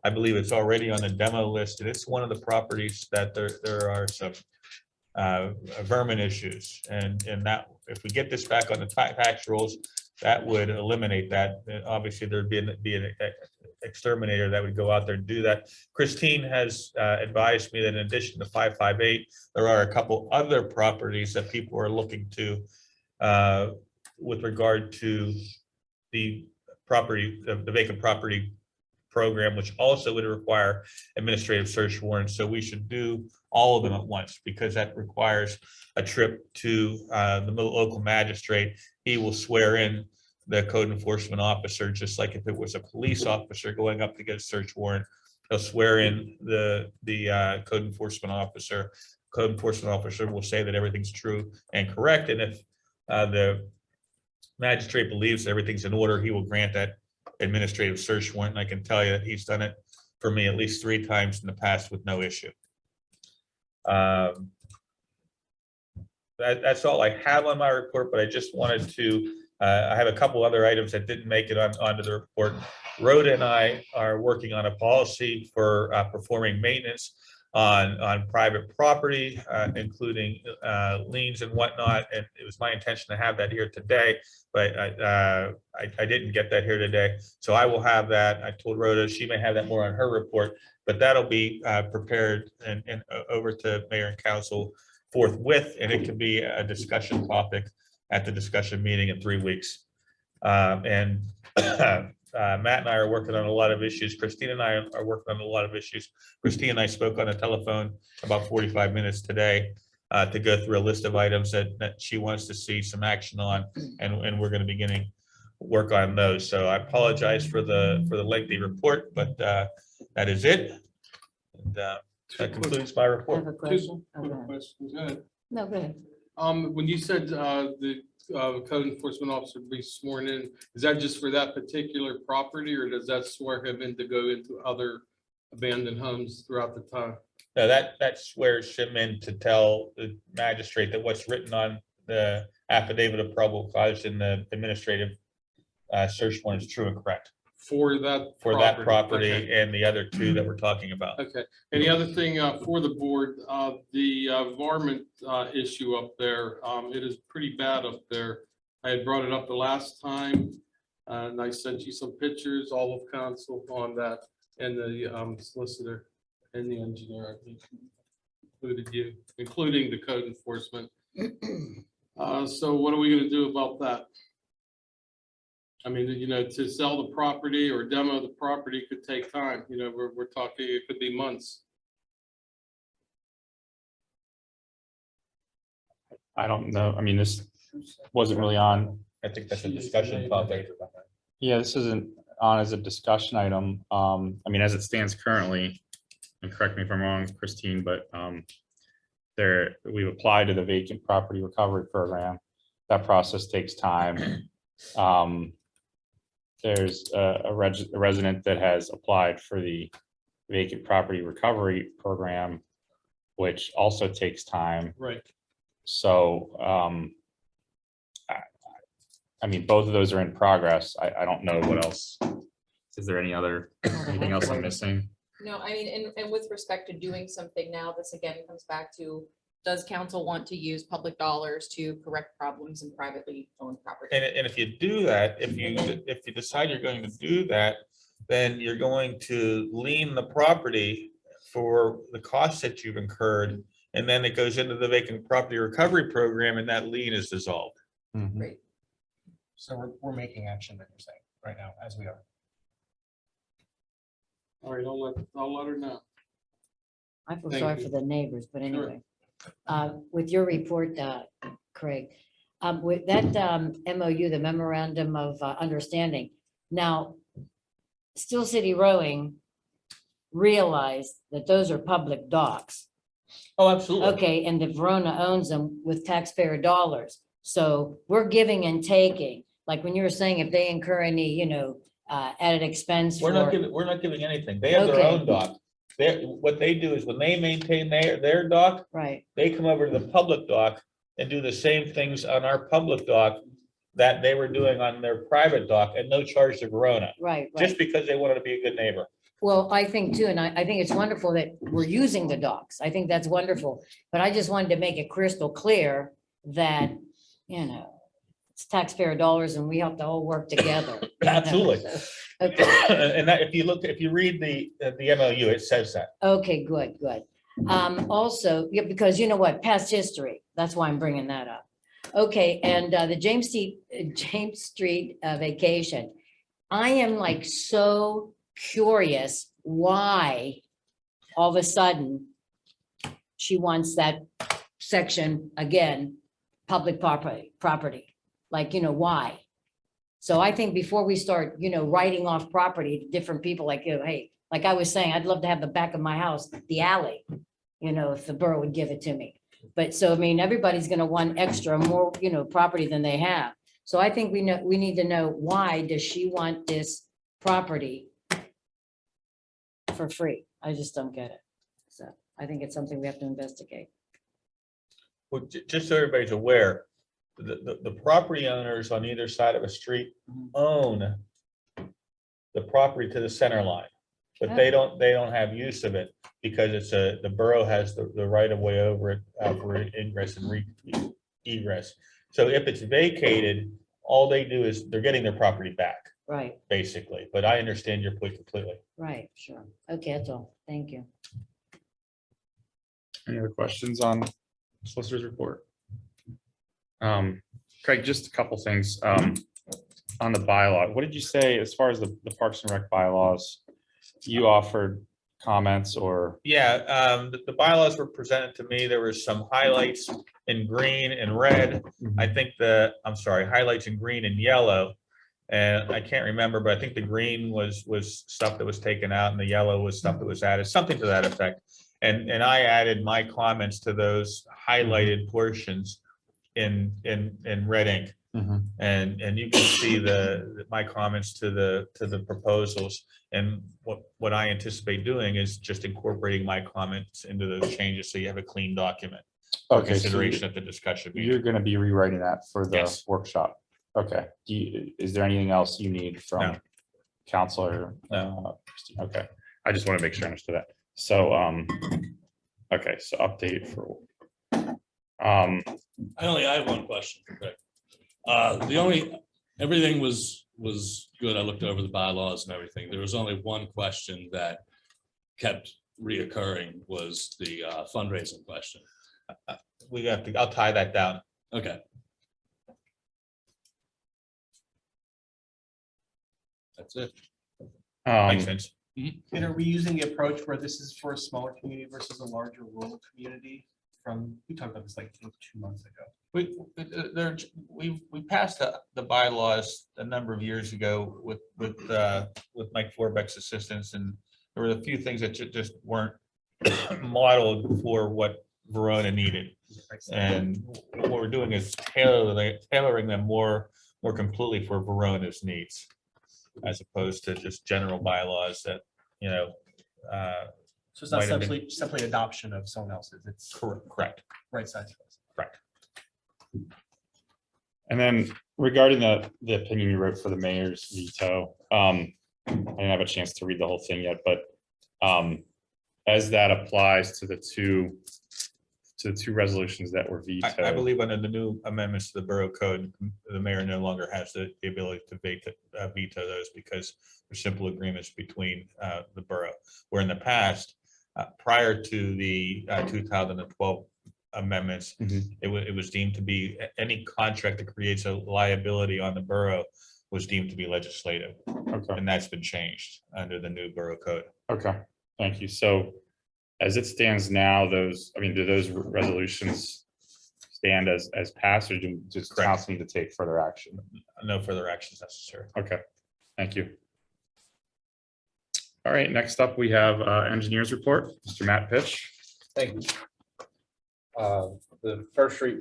I believe it's already on the demo list, and it's one of the properties that there are some vermin issues. And that if we get this back on the tax rolls, that would eliminate that. And obviously, there'd be an exterminator that would go out there and do that. Christine has advised me that in addition to 558, there are a couple other properties that people are looking to with regard to the property, the vacant property program, which also would require administrative search warrants. So we should do all of them at once because that requires a trip to the local magistrate. He will swear in the code enforcement officer, just like if it was a police officer going up to get a search warrant. He'll swear in the code enforcement officer. Code enforcement officer will say that everything's true and correct. And if the magistrate believes everything's in order, he will grant that administrative search warrant. And I can tell you that he's done it for me at least 3 times in the past with no issue. That's all I have on my report, but I just wanted to, I have a couple other items that didn't make it onto the report. Rhoda and I are working on a policy for performing maintenance on private property, including liens and whatnot. And it was my intention to have that here today, but I didn't get that here today. So I will have that. I told Rhoda she may have that more on her report, but that'll be prepared and over to Mayor and Council forthwith, and it can be a discussion topic at the discussion meeting in 3 weeks. Matt and I are working on a lot of issues. Christine and I are working on a lot of issues. Christine and I spoke on the telephone about 45 minutes today to go through a list of items that she wants to see some action on, and we're going to be beginning work on those. So I apologize for the lengthy report, but that is it. And, that concludes my I report. have a question. Oh, Quick go ahead. question, go ahead. No, go ahead. When you said the code enforcement officer be sworn in, is that just for that particular property, or does that swear him in to go into other abandoned homes throughout the time? No, that swears him in to tell the magistrate that what's written on the affidavit of probable cause in the administrative search warrant is true and correct For that property Okay. and the other 2 that we're talking about. Okay, and the other thing for the board, the varmint issue up there, it is pretty bad up there. I had brought it up the last time, and I sent you some pictures, all of council on that, and the solicitor and the engineer, I think, included you, including the code enforcement. So what are we gonna do about that? I mean, you know, to sell the property or demo the property could take time. You know, we're talking, it could be months. I don't know. I mean, this wasn't really on. I think that's a discussion topic. Yeah, this isn't on as a discussion item. I mean, as it stands currently, and correct me if I'm wrong, Christine, but we've applied to the vacant property recovery program. That process takes time. There's a resident that has applied for the vacant property recovery program, which also takes time. Right. So, I mean, both of those are in progress. I don't know what else. Is there anything else I'm missing? No, I mean, and with respect to doing something now, this again comes back to, does council want to use public dollars to correct problems in privately owned property? And if you do that, if you decide you're going to do that, then you're going to lien the property for the costs that you've incurred. And then it goes into the vacant property recovery program and that lien is dissolved. Great. So we're making action that you're saying right now, as we are. All right, I'll let her know. I feel Thank sorry you. for the neighbors, but Sure. anyway. With your report, Craig, with that MOU, the memorandum of understanding. Now, Steel City Rowing realized that those are public docks. Oh, absolutely. Okay, and the Verona owns them with taxpayer dollars. So we're giving and taking, like when you were saying, if they incur any, added expense We're for, not giving anything. They have their Okay. own dock. What they do is when they maintain their dock, right, they come over to the public dock and do the same things on our public dock that they were doing on their private dock at no charge to Verona, right, right. just because they wanted to be a good neighbor. Well, I think too, and I think it's wonderful that we're using the docks. I think that's wonderful. But I just wanted to make it crystal clear that, it's taxpayer dollars and we have to all work together. Absolutely. So, Okay, And that, if you read the MOU, it says that. okay, good, good. Also, yeah, because you know what, past history, that's why I'm bringing that up. Okay, and the James Street vacation. I am like so curious why all of a sudden she wants that section again, public property, like, why? So I think before we start, writing off property to different people, like, hey, like I was saying, I'd love to have the back of my house, the alley, if the borough would give it to me. But so, I mean, everybody's gonna want extra more, property than they have. So I think we need to know, why does she want this property for free? I just don't get it. So I think it's something we have to investigate. Well, just so everybody's aware, the property owners on either side of a street own the property to the center line, but they don't have use of it because the borough has the right of way over it for ingress and egress. So if it's vacated, all they do is they're getting their property back, Right, basically. But I understand your point completely. right, sure. Okay, that's all. Thank you. Any other questions on solicitor's report? Craig, just a couple things, on the bylaw. What did you say as far as the Parks and Rec bylaws? You offered comments or? Yeah, the bylaws were presented to me. There were some highlights in green and red. I think highlights in green and yellow. And I can't remember, but I think the green was stuff that was taken out and the yellow was stuff that was added, something to that effect. And I added my comments to those highlighted portions in red ink. And you can see my comments to the proposals, and what I anticipate doing is just incorporating my comments into those changes, so you have a clean document for Okay, so consideration at the discussion you're meeting. gonna be rewriting that for the Yes. workshop. Okay, is there anything else you need No. from council or? Christine? Okay, I just want to make sure I understood that. So, okay, so update for. I have one question for Craig. Everything was good. I looked over the bylaws and everything. There was only one question that kept reoccurring, was the fundraising question. I'll tie that down. Okay. That's it. Makes sense. And are we using the approach where this is for a smaller community versus a larger rural community? We talked about this like 2 months ago. We passed the bylaws a number of years ago with Mike Forbeck's assistance, and there were a few things that just weren't modeled for what Verona needed. And what we're doing is tailoring them more completely for Verona's needs, as opposed to just general bylaws that, So it's not Might have been- simply adoption of someone else's, it's correct. right size. And then regarding the opinion you wrote for the mayor's veto, I didn't have a chance to read the whole thing yet, but As that applies to the two resolutions that were I vetoed. believe under the new amendments to the Borough Code, the mayor no longer has the ability to veto those because they're simple agreements between the borough. Where in the past, prior to the 2012 amendments, Mhm. it was deemed to be any contract that creates a liability on the borough was deemed to be legislative, Okay, and that's been changed under the new Borough Code. okay, thank you. So as it stands now, do those resolutions stand as passed, or does Correct. council need to take further action? No further actions necessary. Okay, thank you. All right, next up, we have engineers report, Mr. Matt Pitch. Thank you. The First Street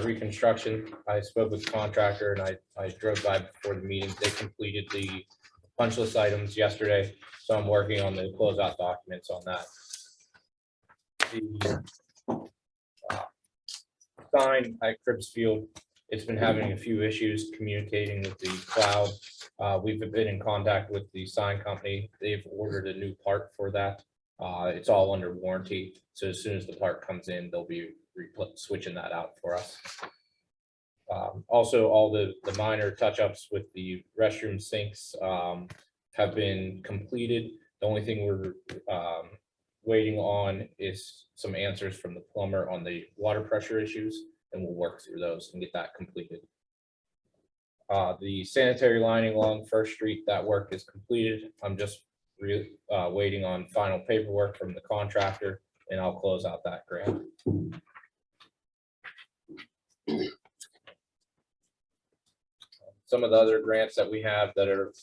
reconstruction, I spoke with the contractor and I drove by before the meeting. They completed the punch list items yesterday, so I'm working on the closeout documents on that. The sign at Cribs Field, it's been having a few issues communicating with the cloud. We've been in contact with the sign company. They've ordered a new part for that. It's all under warranty, so as soon as the part comes in, they'll be switching that out for us. Also, all the minor touch-ups with the restroom sinks have been completed. The only thing we're waiting on is some answers from the plumber on the water pressure issues, and we'll work through those and get that completed. The sanitary lining along First Street, that work is completed. I'm just waiting on final paperwork from the contractor, and I'll close out that grant. Some of the other grants that we have that are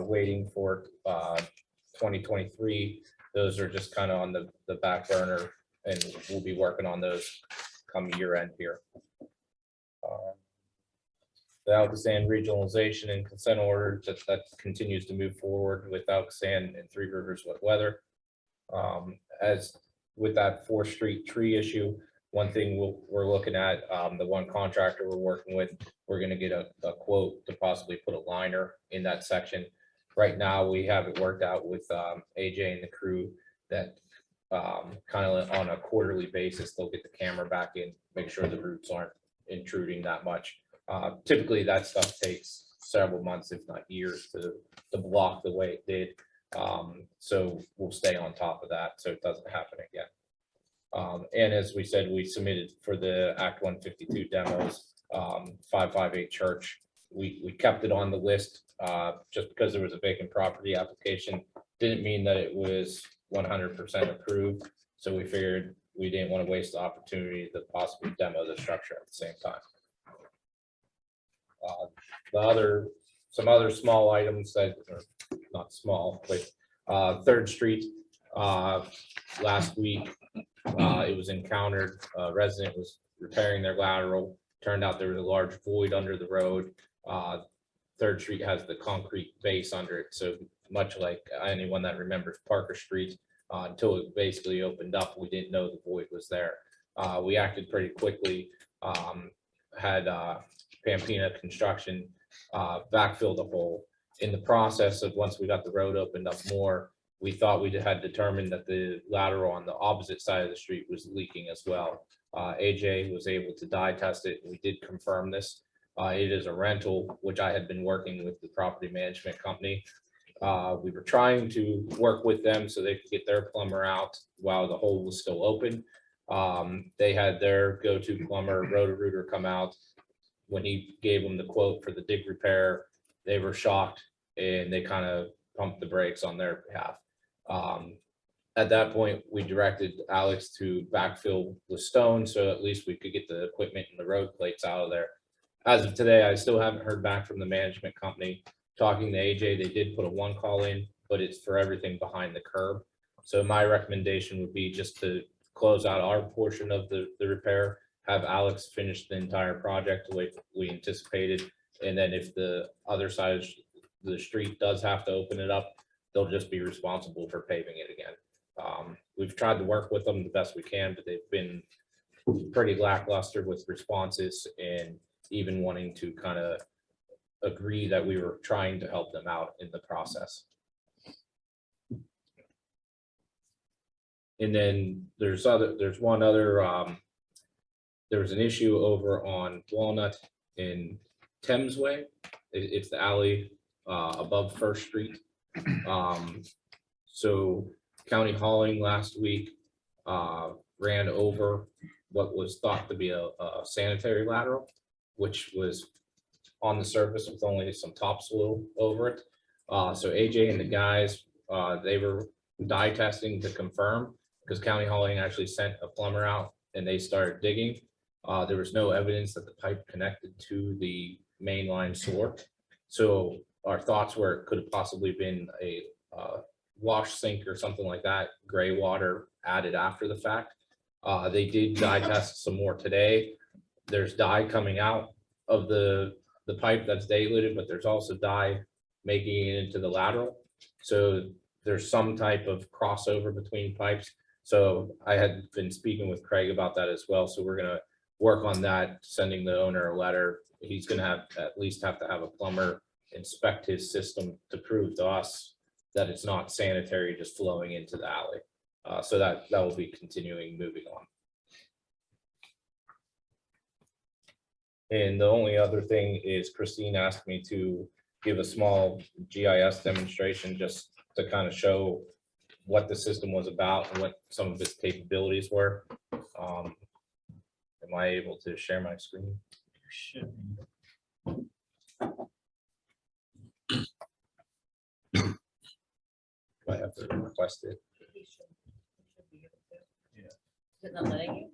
waiting for 2023, those are just kind of on the back burner, and we'll be working on those come year end here. The Alcoasand regionalization and consent order that continues to move forward with Alcoasand and Three Rivers Wet Weather. As with that 4th Street tree issue, one thing we're looking at, the one contractor we're working with, we're going to get a quote to possibly put a liner in that section. Right now, we have it worked out with AJ and the crew that kind of on a quarterly basis, they'll get the camera back in, make sure the roots aren't intruding that much. Typically, that stuff takes several months, if not years, to block the way it did. So we'll stay on top of that so it doesn't happen again. And as we said, we submitted for the Act 152 demos, 558 Church. We kept it on the list just because there was a vacant property application. Didn't mean that it was 100% approved. So we figured we didn't want to waste the opportunity to possibly demo the structure at the same time. Some other small items that are not small, but 3rd Street last week, it was encountered. A resident was repairing their lateral. Turned out there was a large void under the road. 3rd Street has the concrete base under it, so much like anyone that remembers Parker Street, until it basically opened up, we didn't know the void was there. We acted pretty quickly. Had Pampina Construction backfill the hole. In the process of once we got the road opened up more, we thought we had determined that the lateral on the opposite side of the street was leaking as well. AJ was able to dye test it. We did confirm this. It is a rental, which I had been working with the property management company. We were trying to work with them so they could get their plumber out while the hole was still open. They had their go-to plumber, Roto-Rooter, come out. When he gave them the quote for the dig repair, they were shocked and they kind of pumped the brakes on their behalf. At that point, we directed Alex to backfill with stone, so at least we could get the equipment and the road plates out of there. As of today, I still haven't heard back from the management company. Talking to AJ, they did put a 1 call in, but it's for everything behind the curb. So my recommendation would be just to close out our portion of the repair, have Alex finish the entire project the way we anticipated. And then if the other side of the street does have to open it up, they'll just be responsible for paving it again. We've tried to work with them the best we can, but they've been pretty lackluster with responses and even wanting to kind of agree that we were trying to help them out in the process. And then there's one other, there was an issue over on Walnut in Thames Way. It's the alley above First Street. So County Hauling last week ran over what was thought to be a sanitary lateral, which was on the surface with only some topsoil over it. So AJ and the guys, they were dye testing to confirm, because County Hauling actually sent a plumber out and they started digging. There was no evidence that the pipe connected to the mainline sewer. So our thoughts were it could have possibly been a wash sink or something like that, gray water added after the fact. They did dye test some more today. There's dye coming out of the pipe that's diluted, but there's also dye making it into the lateral. So there's some type of crossover between pipes. So I had been speaking with Craig about that as well. So we're gonna work on that, sending the owner a letter. He's gonna at least have to have a plumber inspect his system to prove to us that it's not sanitary just flowing into the alley. So that will be continuing moving on. And the only other thing is Christine asked me to give a small GIS demonstration just to kind of show what the system was about and what some of its capabilities were. Am I able to share my screen? I have to request it. Is it not letting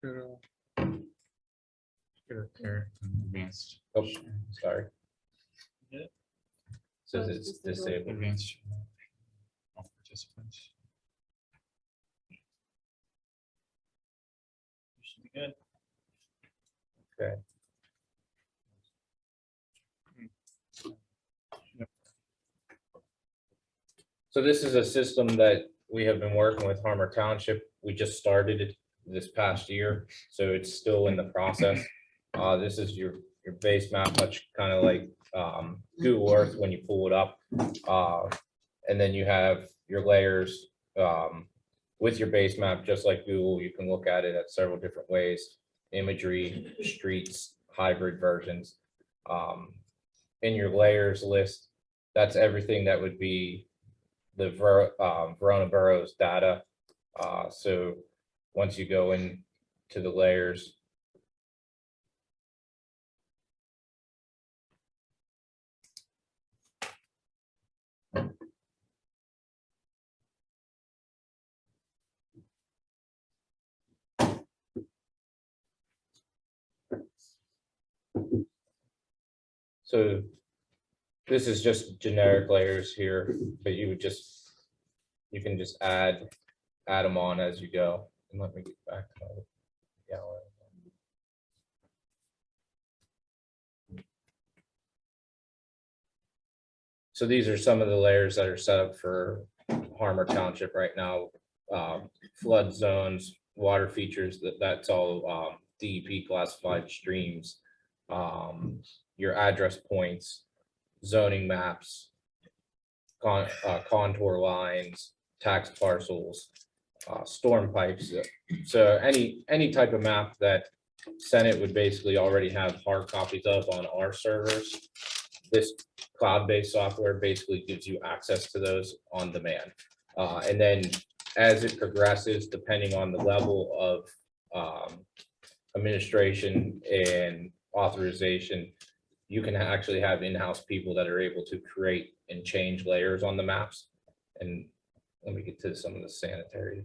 you? Advanced. Oh, sorry. Yeah. Says it's disabled. Advanced. All participants. Should be good. Okay. So this is a system that we have been working with Harmer Township. We just started it this past year, so it's still in the process. This is your base map, much kind of like Google Earth when you pull it up. And then you have your layers with your base map, just like Google. You can look at it at several different ways: imagery, streets, hybrid versions. In your layers list, that's everything that would be the Verona Boroughs data. So once you go in to the layers, so this is just generic layers here, but you can just add them on as you go. And let me get back to my gallery. So these are some of the layers that are set up for Harmer Township right now. Flood zones, water features, that's all DEP classified streams. Your address points, zoning maps, contour lines, tax parcels, storm pipes. So any type of map that Senate would basically already have hard copies of on our servers, this cloud-based software basically gives you access to those on demand. And then as it progresses, depending on the level of administration and authorization, you can actually have in-house people that are able to create and change layers on the maps. And let me get to some of the sanitary.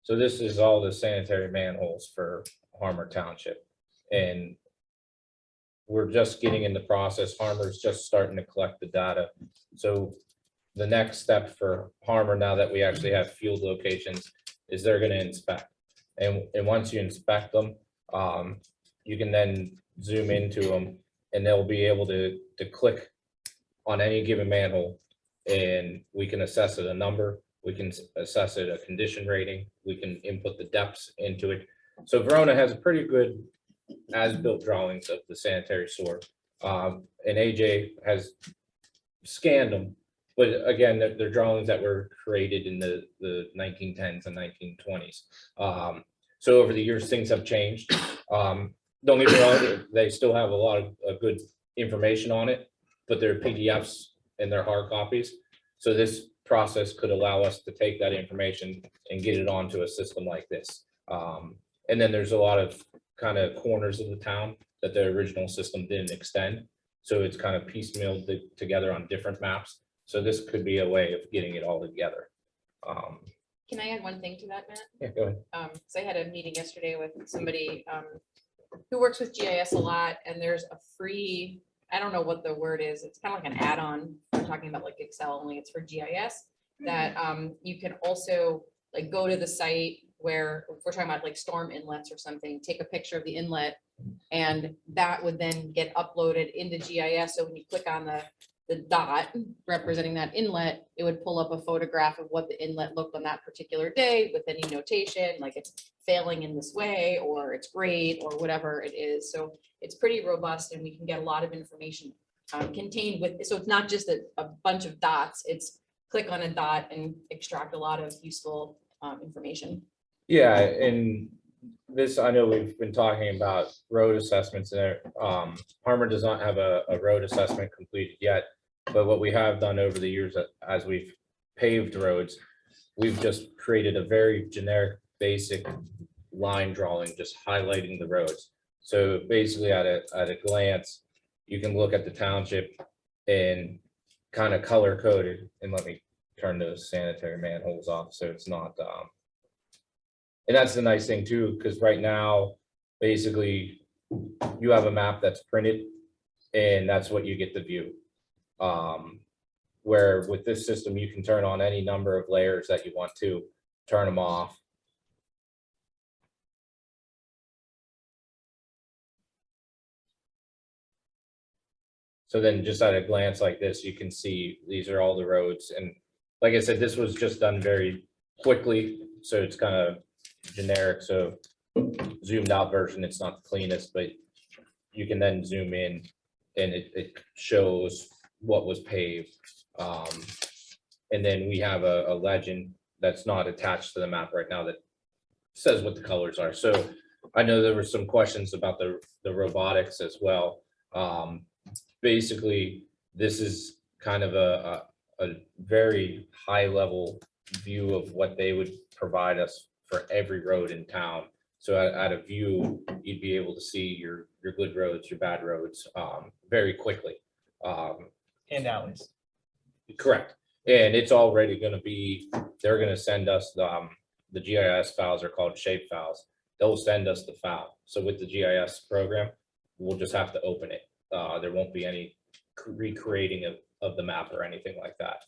So this is all the sanitary manholes for Harmer Township. And we're just getting in the process. Harmer's just starting to collect the data. So the next step for Harmer, now that we actually have field locations, is they're going to inspect. And once you inspect them, you can then zoom into them and they'll be able to click on any given manhole and we can assess it a number. We can assess it a condition rating. We can input the depths into it. So Verona has a pretty good as-built drawings of the sanitary sewer. And AJ has scanned them, but again, they're drawings that were created in the 1910s and 1920s. So over the years, things have changed. Don't get me wrong, they still have a lot of good information on it, but they're PDFs and they're hard copies. So this process could allow us to take that information and get it onto a system like this. And then there's a lot of kind of corners of the town that the original system didn't extend. So it's kind of piecemealed together on different maps. So this could be a way of getting it all together. Can I add one thing to that, Matt? Yeah, go ahead. So I had a meeting yesterday with somebody who works with GIS a lot, and there's a free, I don't know what the word is, it's kind of like an add-on. We're talking about like Excel, only it's for GIS, that you can also like go to the site where, if we're talking about like storm inlets or something, take a picture of the inlet, and that would then get uploaded into GIS. So when you click on the dot representing that inlet, it would pull up a photograph of what the inlet looked on that particular day with any notation, like it's failing in this way, or it's great, or whatever it is. So it's pretty robust, and we can get a lot of information contained with, so it's not just a bunch of dots, it's click on a dot and extract a lot of useful information. Yeah, and this, I know we've been talking about road assessments there. Harmer does not have a road assessment completed yet, but what we have done over the years as we've paved roads, we've just created a very generic, basic line drawing, just highlighting the roads. So basically at a glance, you can look at the township and kind of color coded, and let me turn those sanitary manholes off so it's not, and that's the nice thing too, because right now, basically, you have a map that's printed and that's what you get to view. Where with this system, you can turn on any number of layers that you want to, turn them off. So then just at a glance like this, you can see these are all the roads. And like I said, this was just done very quickly. So it's kind of generic. So zoomed out version, it's not the cleanest, but you can then zoom in and it shows what was paved. And then we have a legend that's not attached to the map right now that says what the colors are. So I know there were some questions about the robotics as well. Basically, this is kind of a very high level view of what they would provide us for every road in town. So at a view, you'd be able to see your good roads, your bad roads, very quickly. And alleys. Correct. And it's already going to be, they're going to send us the GIS files are called shape files. They'll send us the file. So with the GIS program, we'll just have to open it. There won't be any recreating of the map or anything like that.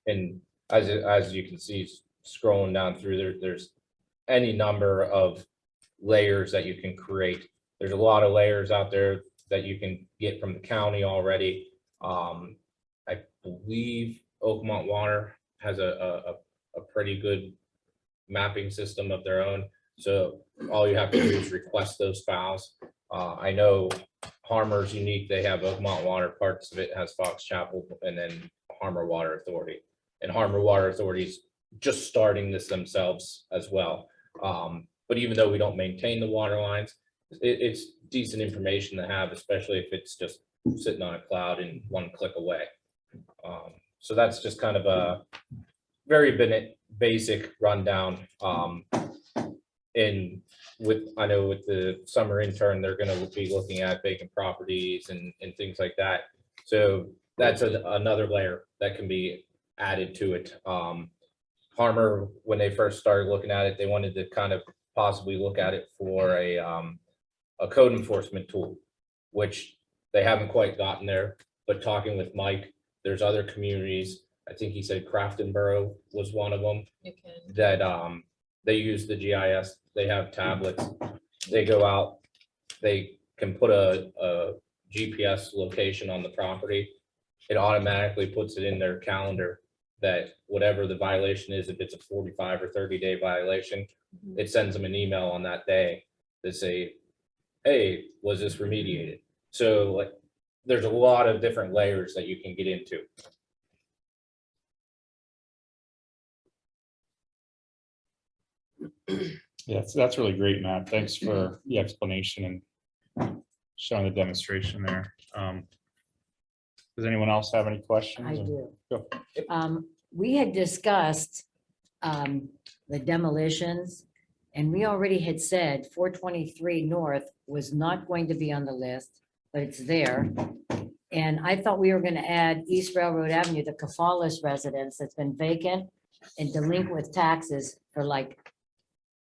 And as you can see, scrolling down through there, there's any number of layers that you can create. There's a lot of layers out there that you can get from the county already. I believe Oakmont Water has a pretty good mapping system of their own. So all you have to do is request those files. I know Harmer's unique. They have Oakmont Water, parts of it has Fox Chapel, and then Harmer Water Authority. And Harmer Water Authority is just starting this themselves as well. But even though we don't maintain the water lines, it's decent information to have, especially if it's just sitting on a cloud and one click away. So that's just kind of a very basic rundown. And I know with the summer intern, they're going to be looking at vacant properties and things like that. So that's another layer that can be added to it. Harmer, when they first started looking at it, they wanted to kind of possibly look at it for a code enforcement tool, which they haven't quite gotten there. But talking with Mike, there's other communities. I think he said Craftonboro was one of them that they use the GIS. They have tablets. They go out. They can put a GPS location on the property, it automatically puts it in their calendar that whatever the violation is, if it's a 45 or 30-day violation, it sends them an email on that day that say, hey, was this remediated? So like, there's a lot of different layers that you can get into. Yeah, so that's really great, Matt. Thanks for the explanation and showing the demonstration there. Does anyone else have any questions? I do. Go. We had discussed the demolitions, and we already had said 423 North was not going to be on the list, but it's there. And I thought we were going to add East Railroad Avenue, the Cafalas residence that's been vacant and delinquent with taxes for like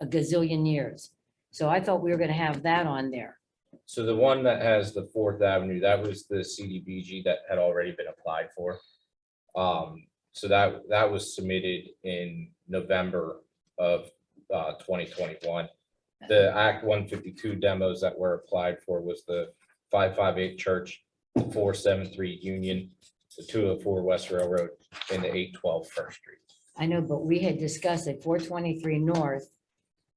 a gazillion years. So I thought we were going to have that on there. So the one that has the 4th Avenue, that was the CDBG that had already been applied for. So that was submitted in November of 2021. The Act 152 demos that were applied for was the 558 Church, the 473 Union, the 204 West Railroad, and the 812 First Street. I know, but we had discussed that 423 North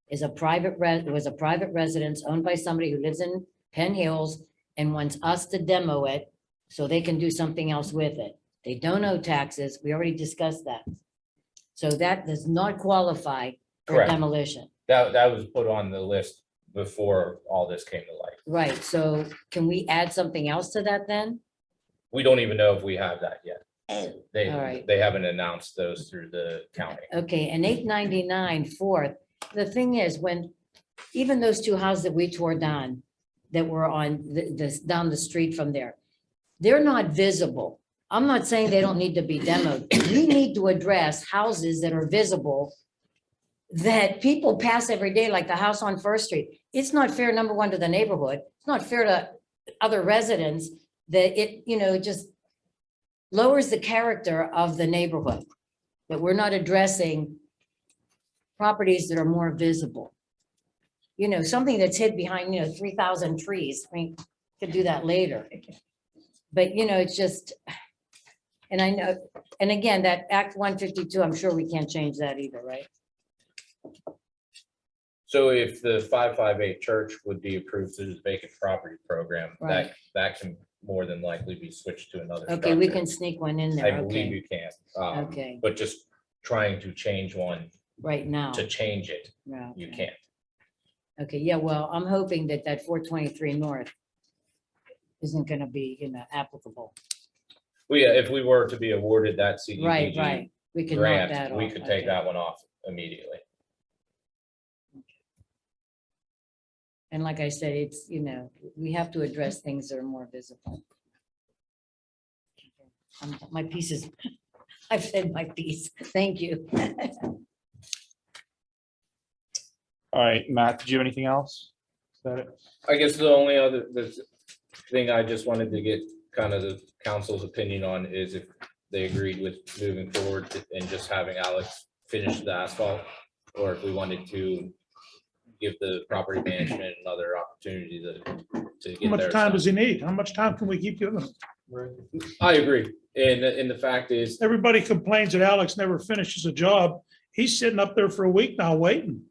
is a private was a private residence owned by somebody who lives in Penn Hills and wants us to demo it so they can do something else with it. They don't owe taxes. We already discussed that. So that does not qualify for Correct. demolition. That was put on the list before all this came to light. Right, so can we add something else to that then? We don't even know if we have that yet. All right. They haven't announced those through the county. Okay, and 899 Fourth, the thing is, when, even those two houses that we tore down, that were on down the street from there, they're not visible. I'm not saying they don't need to be demoed. We need to address houses that are visible that people pass every day, like the house on First Street. It's not fair, number one, to the neighborhood. It's not fair to other residents that it, just lowers the character of the neighborhood. That we're not addressing properties that are more visible. Something that's hid behind, 3,000 trees. I mean, could do that later. But, it's just, and I know, and again, that Act 152, I'm sure we can't change that either, right? So if the 558 Church would be approved through the vacant property program, Right. that can more than likely be switched to another. Okay, we structure. can sneak one in I there, believe okay, you can. Okay. But just trying to change one right now. to change it, Yeah, you okay. can't. Okay, yeah, well, I'm hoping that 423 North isn't gonna be, applicable. If we were to be awarded that Right, CDBG right, we can knock that grant, off. we could take okay. that one off immediately. And like I said, it's, we have to address things that are more visible. My piece is, I've said my piece, thank you. All right, Matt, did you have anything else? Is that it? I guess the only other thing I just wanted to get kind of the council's opinion on is if they agreed with moving forward and just having Alex finish the asphalt, or if we wanted to give the property management another opportunity to How get much their time stuff. does he need? How much time can we keep giving him? I agree. And the fact is, Everybody complains that Alex never finishes a job. He's sitting up there for a week now waiting.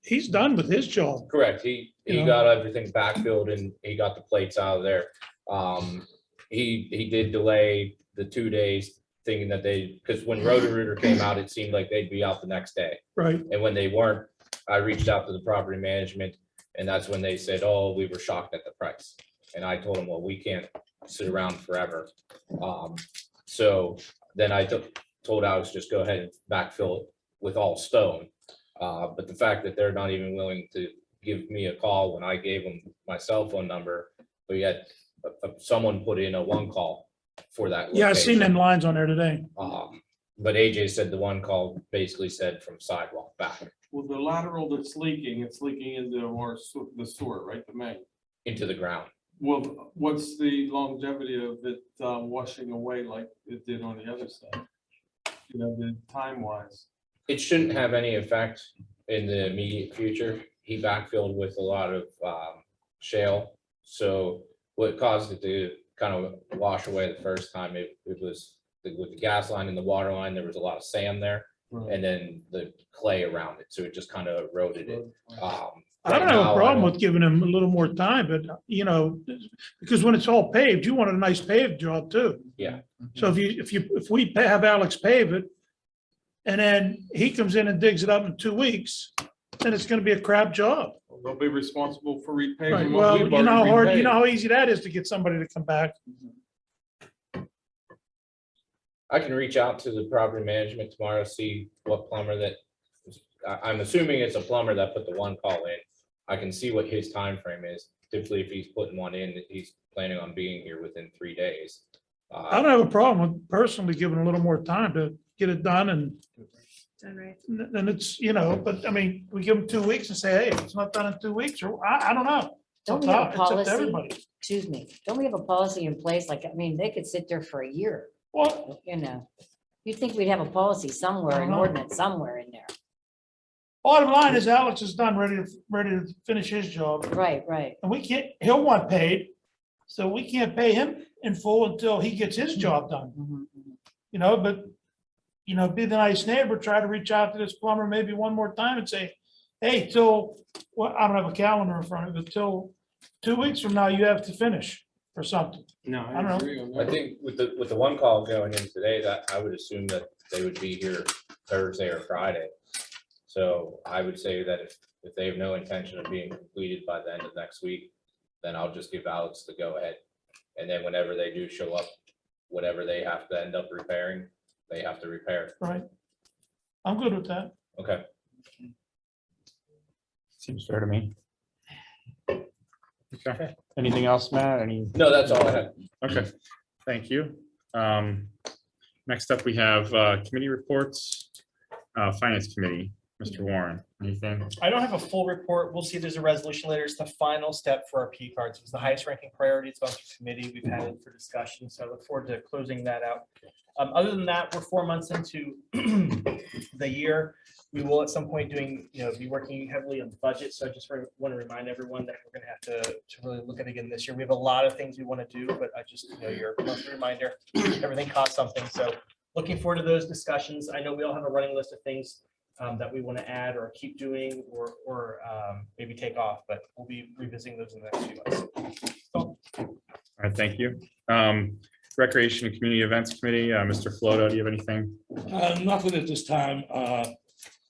He's done with his job. correct, he You know? got everything backfilled and he got the plates out of there. He did delay the 2 days thinking that because when Roto-Rooter came out, it seemed like they'd be out the next day. Right. And when they weren't, I reached out to the property management and that's when they said, oh, we were shocked at the price. And I told them, well, we can't sit around forever. So then I told Alex, just go ahead and backfill it with all stone. But the fact that they're not even willing to give me a call when I gave them my cell phone number, but yet someone put in a one call for that. Yeah, I seen location. them lines on there today. But AJ said the one call basically said from sidewalk back Well, the lateral that's leaking, it's leaking into the sewer, right, the main. into the ground. Well, what's the longevity of it washing away like it did on the other side? The time wise. It shouldn't have any effect in the immediate future. He backfilled with a lot of shale. So what caused it to kind of wash away the first time, it was with the gas line and the water line, there was a lot of sand there. And then the clay around it, so it just kind of eroded it. I don't have a problem with giving him a little more time, but because when it's all paved, you want a nice paved job too. Yeah. So if we have Alex pave it and then he comes in and digs it up in 2 weeks, then it's gonna be a crap job. They'll be responsible for Right, repaving. well, what we've already you know repaved. how easy that is to get somebody to come back. I can reach out to the property management tomorrow, see what plumber that, I'm assuming it's a plumber that put the one call in. I can see what his time frame is. Typically, if he's putting one in, he's planning on being here within 3 days. I don't have a problem with personally giving a little more time to get it done and Done right. then it's, but I mean, we give them 2 weeks and say, hey, if it's not done in 2 weeks, or I don't know. It's up Don't we have a to policy? everybody. Excuse me, don't we have a policy in place? Like, I mean, they could sit there for a year, Well, You'd think we'd have a policy somewhere, an Uh-huh. ordinance somewhere in there. bottom line is Alex is done, ready to finish his job. Right, right. And he'll want paid, so we can't pay him in full until he gets his job done, Mhm, mhm. but, be the nice neighbor, try to reach out to this plumber maybe one more time and say, hey, I don't have a calendar in front of it, till 2 weeks from now, you have to finish or something. No, I don't know. I agree on I that. think with the one call going in today, that I would assume that they would be here Thursday or Friday. So I would say that if they have no intention of being completed by the end of next week, then I'll just give Alex the go ahead. And then whenever they do show up, whatever they have to end up repairing, they have to repair. Right. I'm good with that. Okay. Seems fair to me. Okay, anything else, Matt? No, that's all I had. Okay, thank you. Next up, we have committee reports. Finance Committee, Mr. Warren, anything? I don't have a full report. We'll see if there's a resolution later. It's the final step for our P cards. It was the highest ranking priority. It's gone through committee. We've had it for discussion. So I look forward to closing that out. Other than that, we're 4 months into the year. We will at some point be working heavily on the budget. So I just want to remind everyone that we're going to have to really look at it again this year. We have a lot of things we want to do, but I just, your monthly reminder, everything costs something. So looking forward to those discussions. I know we all have a running list of things that we want to add or keep doing or maybe take off, but we'll be revisiting those in the next few months. All right, thank you. Recreation and Community Events Committee, Mr. Floto, do you have anything? Nothing at this time,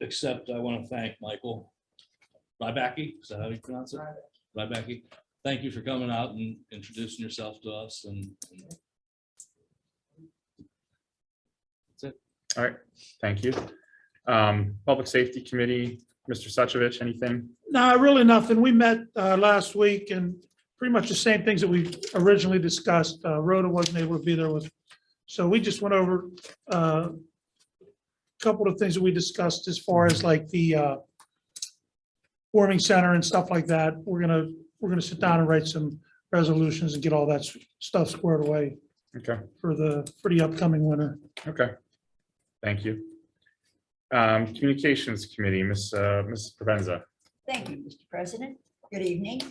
except I want to thank Michael Rybacki, is that how you pronounce it? Rybacki. Thank you for coming out and introducing yourself to us and that's it. All right, thank you. Public Safety Committee, Mr. Suchovich, anything? No, really nothing. We met last week and pretty much the same things that we originally discussed. Rhoda wasn't able to be there so we just went over a couple of things that we discussed as far as like the warming center and stuff like that. We're gonna sit down and write some resolutions and get all that stuff squared away Okay, for the upcoming winter. okay, thank you. Communications Committee, Mrs. Provenza. Thank you, Mr. President. Good evening.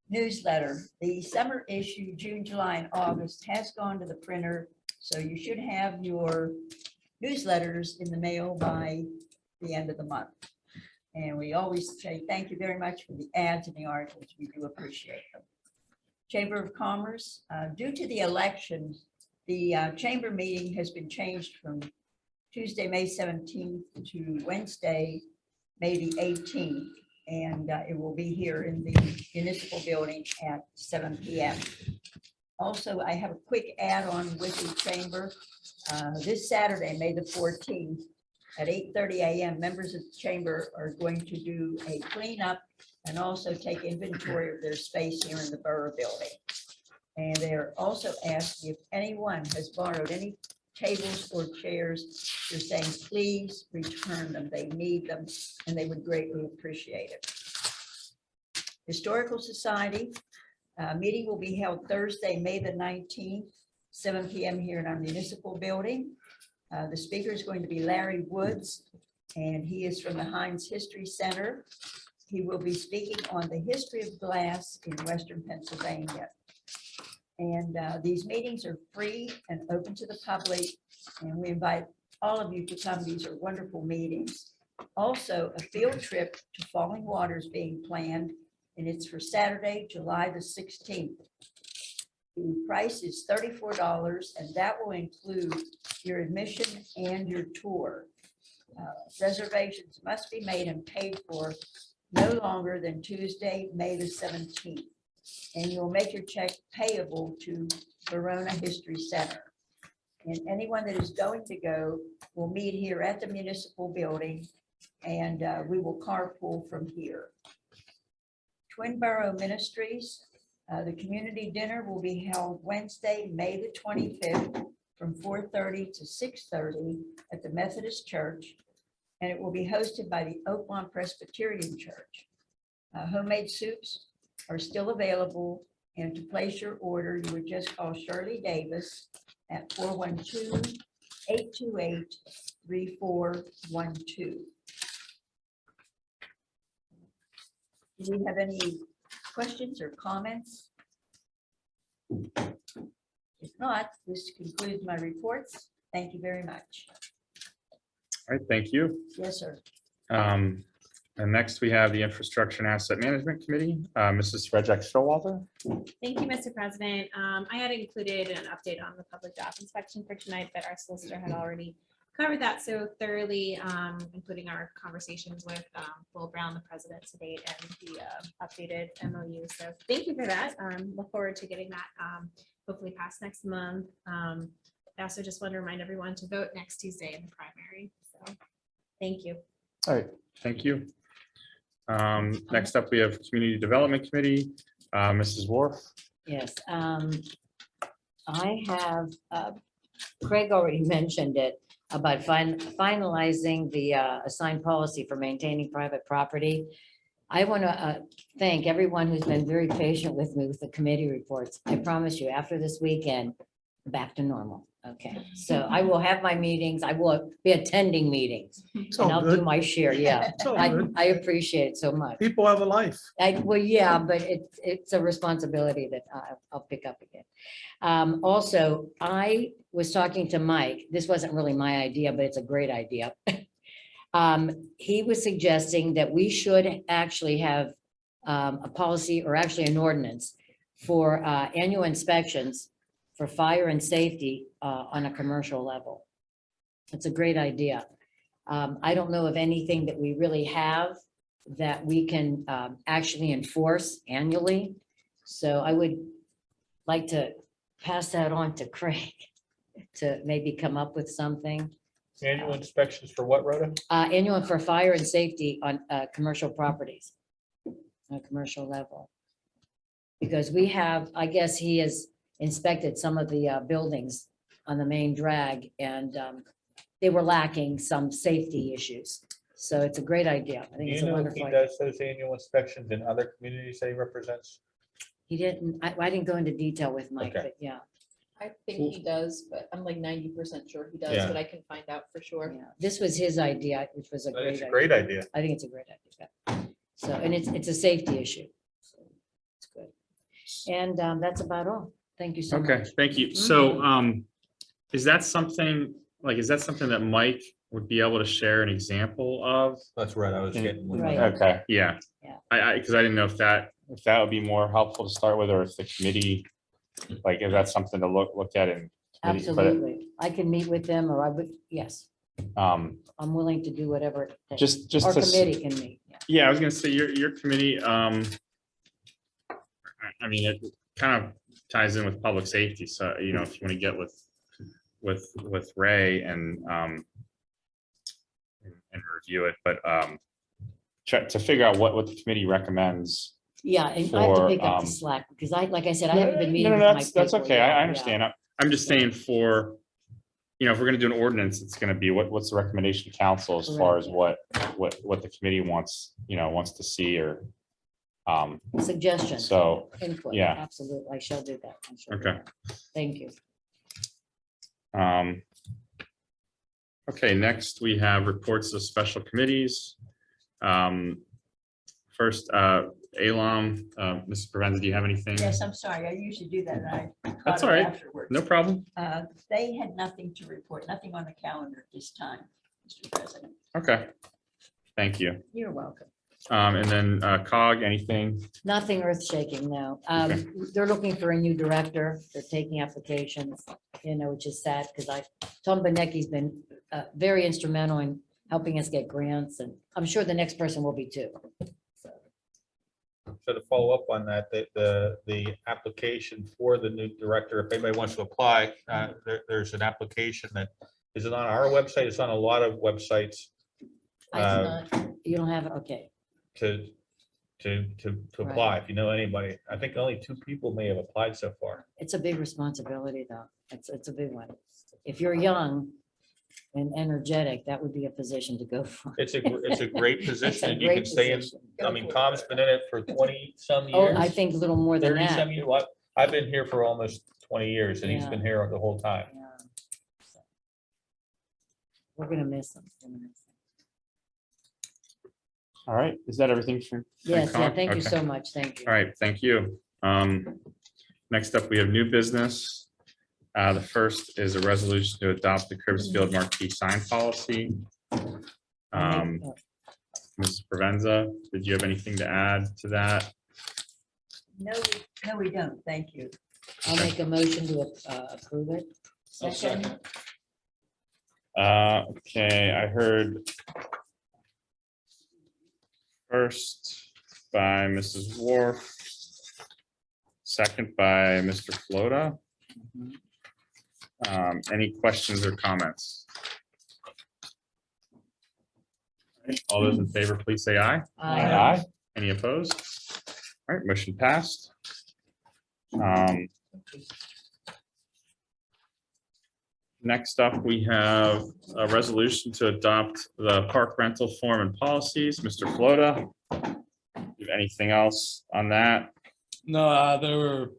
Newsletter, the summer issue, June, July, and August has gone to the printer. So you should have your newsletters in the mail by the end of the month. And we always say thank you very much for the ads and the articles. We do appreciate them. Chamber of Commerce, due to the election, the chamber meeting has been changed from Tuesday, May 17th to Wednesday, May the 18th. And it will be here in the municipal building at 7 p.m. Also, I have a quick add-on with the chamber. This Saturday, May the 14th, at 8:30 a.m., members of the chamber are going to do a cleanup and also take inventory of their space here in the borough building. And they're also asking if anyone has borrowed any tables or chairs, they're saying, please return them. They need them and they would greatly appreciate it. Historical Society meeting will be held Thursday, May the 19th, 7 p.m. here in our municipal building. The speaker is going to be Larry Woods, and he is from the Heinz History Center. He will be speaking on the history of glass in Western Pennsylvania. And these meetings are free and open to the public, and we invite all of you to come. These are wonderful meetings. Also, a field trip to Falling Waters being planned, and it's for Saturday, July the 16th. The price is $34, and that will include your admission and your tour. Reservations must be made and paid for no longer than Tuesday, May the 17th. And you'll make your check payable to Verona History Center. And anyone that is going to go will meet here at the municipal building, and we will carpool from here. Twin Borough Ministries, the community dinner will be held Wednesday, May the 25th, from 4:30 to 6:30 at the Methodist Church, and it will be hosted by the Oaklawn Presbyterian Church. Homemade soups are still available, and to place your order, you would just call Shirley Davis at 412-828-3412. Do we have any questions or comments? If not, this concludes my reports. Thank you very much. All right, thank you. Yes, sir. And next we have the Infrastructure and Asset Management Committee, Mrs. Frederick Showalter. Thank you, Mr. President. I had included an update on the public job inspection for tonight, but our solicitor had already covered that so thoroughly, including our conversations with Will Brown, the president to date, and the updated MOU. So thank you for that. Look forward to getting that hopefully passed next month. I also just want to remind everyone to vote next Tuesday in the primary. So thank you. All right, thank you. Next up, we have Community Development Committee, Mrs. Wharf. Yes, I have, Craig already mentioned it about finalizing the assigned policy for maintaining private property. I want to thank everyone who's been very patient with me with the committee reports. I promise you, after this weekend, back to normal. Okay, so I will have my meetings. I will be attending meetings It's and all I'll do good. my share. Yeah, It's all good. I appreciate it so much. People have a life. Well, yeah, but it's a responsibility that I'll pick up again. Also, I was talking to Mike. This wasn't really my idea, but it's a great idea. He was suggesting that we should actually have a policy or actually an ordinance for annual inspections for fire and safety on a commercial level. It's a great idea. I don't know of anything that we really have that we can actually enforce annually. So I would like to pass that on to Craig to maybe come up with something. Annual inspections for what, Rhoda? Annual for fire and safety on commercial properties, on a commercial level. Because we have, I guess he has inspected some of the buildings on the main drag, and they were lacking some safety issues. So it's a great idea. I think Do it's you a know if wonderful he idea. does those annual inspections in other communities that he represents? He didn't, I didn't go into detail with Mike, Okay. but yeah, I think he does, but I'm like 90% sure he does, Yeah. but I can find out for sure. yeah. This was his idea, which was a great It's a idea. great idea. I think it's a great idea. So, and it's a safety issue. So it's good. And that's about all. Thank you so much. Okay, thank you. So is that something, that Mike would be able to share an example of? That's right, I was getting. Right. Okay, yeah. Yeah. Because I didn't know if that would be more helpful to start with, or if the committee, like, if that's something to look at in. committee, but, Absolutely. I can meet with them, or I would, yes, I'm willing to do whatever. it takes. Just Our to. committee can meet. Yeah. Yeah, I was gonna say your committee, I mean, it kind of ties in with public safety. So, if you want to get with Ray and review it, but try to figure out what the committee recommends. Yeah, and I have to For, pick up the slack because like I said, I haven't been meeting. No, with Mike that's people okay. yet. I Yeah. understand. I'm just saying if we're gonna do an ordinance, it's gonna be what's the recommendation to council as far as what the committee wants to see or. Suggestions. So, Input. yeah. Absolutely. I shall do that. I shall do Okay. that. Thank you. Okay, next we have reports of special committees. First, Alum, Mrs. Provenza, do you have anything? Yes, I'm sorry. I usually do that. And I That's caught all it right. afterwards. No problem. They had nothing to report, nothing on the calendar at this time, Mr. President. Okay. Thank you. You're welcome. And then COG, anything? Nothing earth shaking, no. Okay. They're looking for a new director. They're taking applications, which is sad because Tom Benecki's been very instrumental in helping us get grants, and I'm sure the next person will be too. So to follow up on that, the application for the new director, if anybody wants to apply, there's an application that, is it on our website? It's on a lot of websites I do not, you don't have it, okay. to apply, if you know anybody. I think only 2 people may have applied so far. It's a big responsibility, though. It's a big one. If you're young and energetic, that would be a position to go for. It's a great It's a position, and you can great stay in, position. I mean, Tom's been in it for 20-some Oh, years. I think a little more than 30 that. some years. Well, I've been here for almost 20 years, and he's Yeah. been here the whole time. Yeah. So, we're gonna miss them. All right. Is that everything for? Yes, yeah, COG? thank you Okay. so much. Thank you. All right, thank you. Next up, we have new business. The first is a resolution to adopt the Cribbsfield marquee sign policy. Mrs. Provenza, did you have anything to add to that? No, we don't. Thank you. I'll make a motion to approve it. Second, Okay, I heard first by Mrs. Wharf, second by Mr. Flota. Any questions or comments? All those in favor, please say aye. Aye. Any opposed? All right, motion passed. Next up, we have a resolution to adopt the park rental form and policies. Mr. Flota, you have anything else on that? No, there were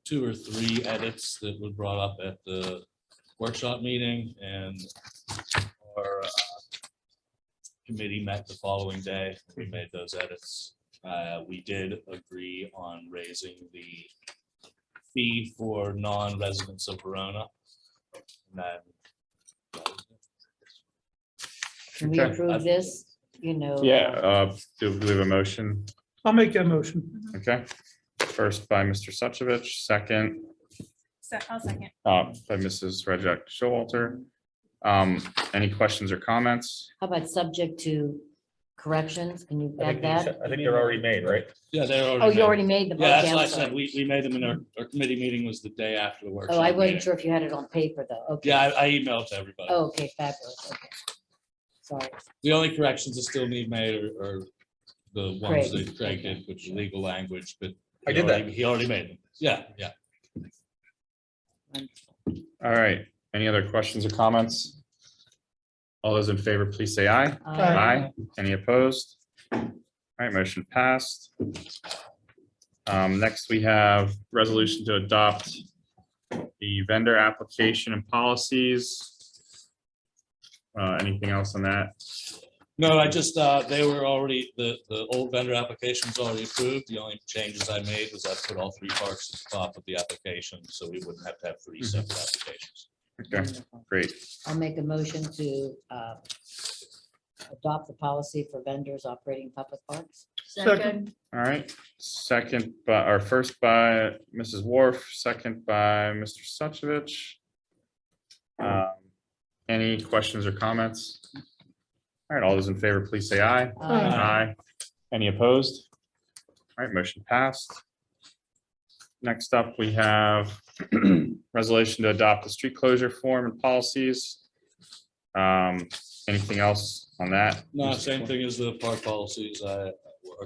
2 or 3 edits that were brought up at the workshop meeting, and our committee met the following day. We made those edits. We did agree on raising the fee for non-residents of Verona. And then Can we Okay. approve this? Yeah, do we have a motion? I'll make that motion. Okay. First by Mr. Suchovich, second I'll second. by Mrs. Rejek Showalter. Any questions or comments? How about subject to corrections? Can you I add think that? they're already made, right? Yeah, they're already. Oh, you made. already made the. Yeah, that's okay, what I I'm said. sorry. We made them in our committee meeting was the day after the workshop. Oh, I wasn't meeting. sure if you had it on paper, though. Okay. Yeah, I emailed to everybody. Oh, okay, fabulous. Okay. Sorry. The only corrections that still need made are the ones Craig. that Craig did with the legal language, but. I did that. He already made them. Yeah, yeah. All right, any other questions or comments? All those in favor, please say aye. Aye. Any opposed? All right, motion passed. Next, we have resolution to adopt the vendor application and policies. Anything else on that? No, I just, they were already, the old vendor application's already approved. The only changes I made was I put all 3 parts at the top of the application, so we wouldn't have to have 3 separate applications. Okay, Wonderful. great. I'll make a motion to adopt the policy for vendors operating public parks. second, All right, second, or first by Mrs. Wharf, second by Mr. Suchovich. Any questions or comments? All right, all those in favor, please say aye. Aye. Any opposed? All right, motion passed. Next up, we have resolution to adopt the street closure form and policies. Anything else on that? No, same thing as the park policies. Our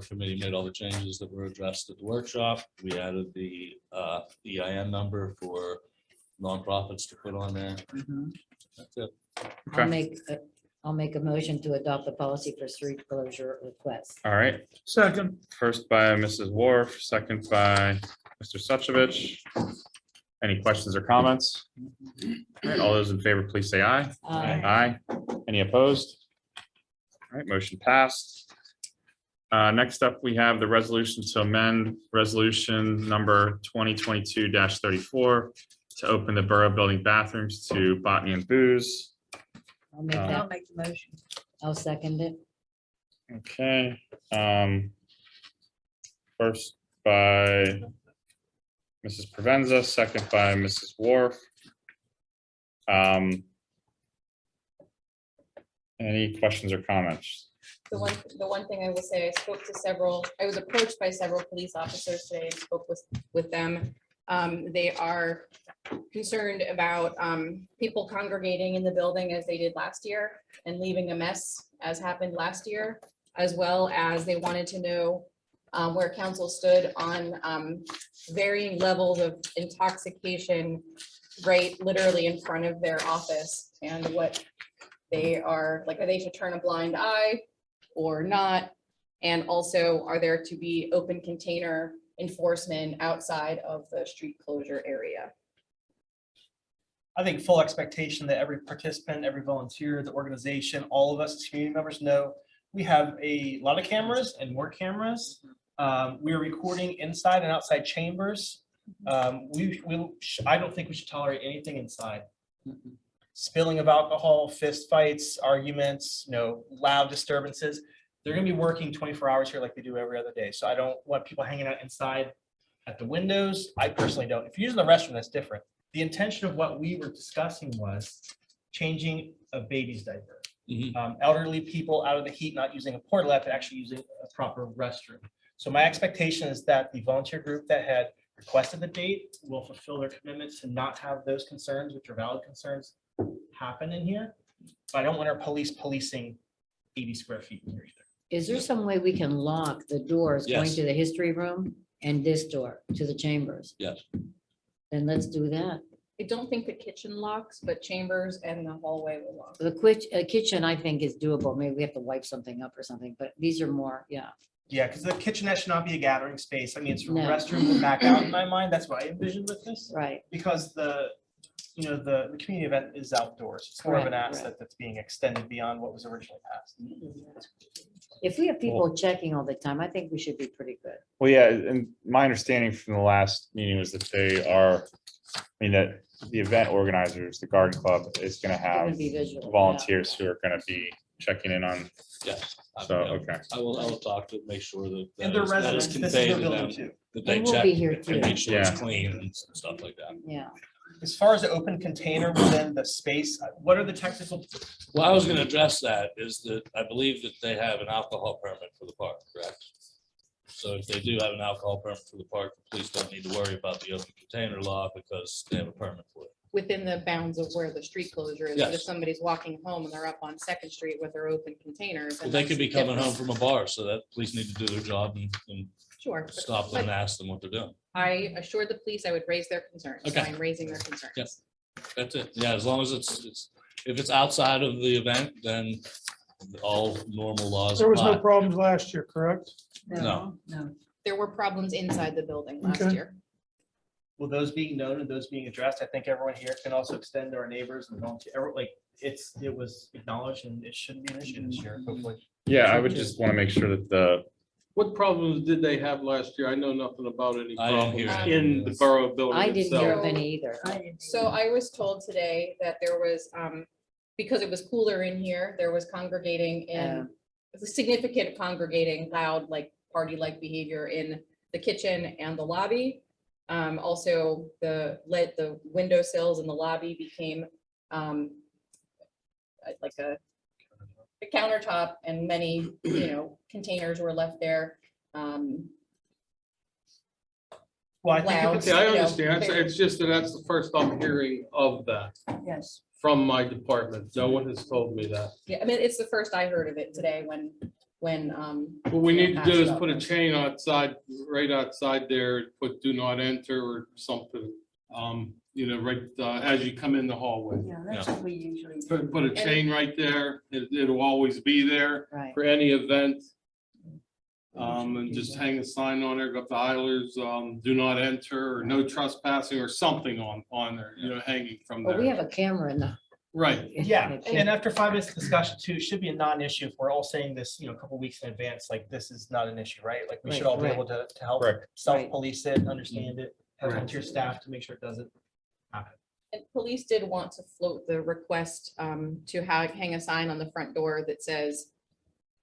committee made all the changes that were addressed at the workshop. We added the EIN number for nonprofits to put on there. That's it. Okay. I'll make a motion to adopt the policy for street closure requests. All right, Second, first by Mrs. Wharf, second by Mr. Suchovich. Any questions or comments? All right, all those in favor, please say aye. Aye. Aye. Any opposed? All right, motion passed. Next up, we have the resolution to amend resolution number 2022-34 to open the borough building bathrooms to Botany and Booze. I'll make Uh, that, I'll make the motion. I'll second it. Okay. First by Mrs. Provenza, second by Mrs. Wharf. Any questions or comments? The one thing I will say, I was approached by several police officers today and spoke with them. They are concerned about people congregating in the building as they did last year and leaving a mess as happened last year, as well as they wanted to know where council stood on varying levels of intoxication right literally in front of their office, and what they are like, are they to turn a blind eye or not? And also, are there to be open container enforcement outside of the street closure area? I think full expectation that every participant, every volunteer, the organization, all of us as community members know, we have a lot of cameras and more cameras. We are recording inside and outside chambers. I don't think we should tolerate anything inside. Spilling of alcohol, fist fights, arguments, loud disturbances. They're gonna be working 24 hours here like they do every other day. So I don't want people hanging out inside at the windows. I personally don't. If you're using the restroom, that's different. The intention of what we were discussing was changing a baby's diaper. Elderly people out of the heat, not using a portalette, but actually using a proper restroom. So my expectation is that the volunteer group that had requested the date will fulfill their commitment to not have those concerns, which are valid concerns, happen in here. But I don't want our police policing 80 square feet in here either. Is there some way we can lock the doors going Yes. to the history room and this door to the chambers? Yes. Then let's do that. I don't think the kitchen locks, but chambers and the hallway will lock. The kitchen, I think, is doable. Maybe we have to wipe something up or something, but these are more, yeah. Yeah, because the kitchenette should not be a gathering space. I mean, it's from No. restroom to back out in my mind. That's what I envisioned with this. Right. Because the community event is outdoors. It's more of an Correct, asset that's being extended beyond what was originally passed. If we have people checking all the time, I think we should be pretty good. Well, yeah, and my understanding from the last meeting was that that the event organizers, the garden club is gonna It have would be visual. volunteers who are gonna be checking in on, Yes. so, okay. I will talk to make sure that. And that their is- that is residents, this is conveyed their to building them, too. that they And we'll check be here and too. make sure it's Yeah. clean and stuff like that. Yeah. As far as the open container within the space, what are the technical? Well, I was gonna address that, is that I believe that they have an alcohol permit for the park, correct? So if they do have an alcohol permit for the park, the police don't need to worry about the open container law because they have a permit for it. Within the bounds of where the street closure is. But if Yes. somebody's walking home and they're up on Second Street with their open containers. Well, then they that's could be coming home different. from a bar, so that police need to do their job and Sure. stop them But and ask them what they're doing. I assured the police I would raise their concerns. So Okay. I'm raising their concerns. Yep. That's it. Yeah, as long as if it's outside of the event, then all normal laws There was no apply. problems last year, correct? No. No. There were problems inside the building last Okay. year. Will those being known and those being addressed? I think everyone here can also extend to our neighbors and volunteer, like, it was acknowledged and it shouldn't be an issue this year, hopefully. Yeah, I would just want to make sure that What problems did they have last year? I know nothing about any I didn't hear problems any. in the borough building I didn't hear itself. of any either. I didn't So either. I was told today that there was, because it was cooler in here, there was congregating in, significant congregating, loud, like party-like behavior in the kitchen and the lobby. Also, the windowsills in the lobby became like a countertop, and many, containers were left there. Well, I think if Loud. it's, Yeah, I You know, understand. very- It's just that that's the first I'm hearing of that Yes. from my department. No one has told me that. Yeah, I mean, it's the first I heard of it today when. What we need to do is Passed put a up. chain outside, right outside there, put do not enter or something. Right, as you come in the hallway. Yeah, that's what we usually do. Put a chain right there. It'll always be there Right. for any event. And just hang a sign on there, got the Eilers, do not enter, or no trespassing, or something on there, hanging from Well, we there. have a camera in Right. Yeah, Okay. and after 5 minutes of discussion too, it should be a non-issue if we're all saying this, a couple weeks in advance, like this is not an issue, right? Like we should Right, all be right. able to help Correct. self-police it, understand it, have Right. volunteer staff to make sure it doesn't happen. And police did want to float the request to hang a sign on the front door that says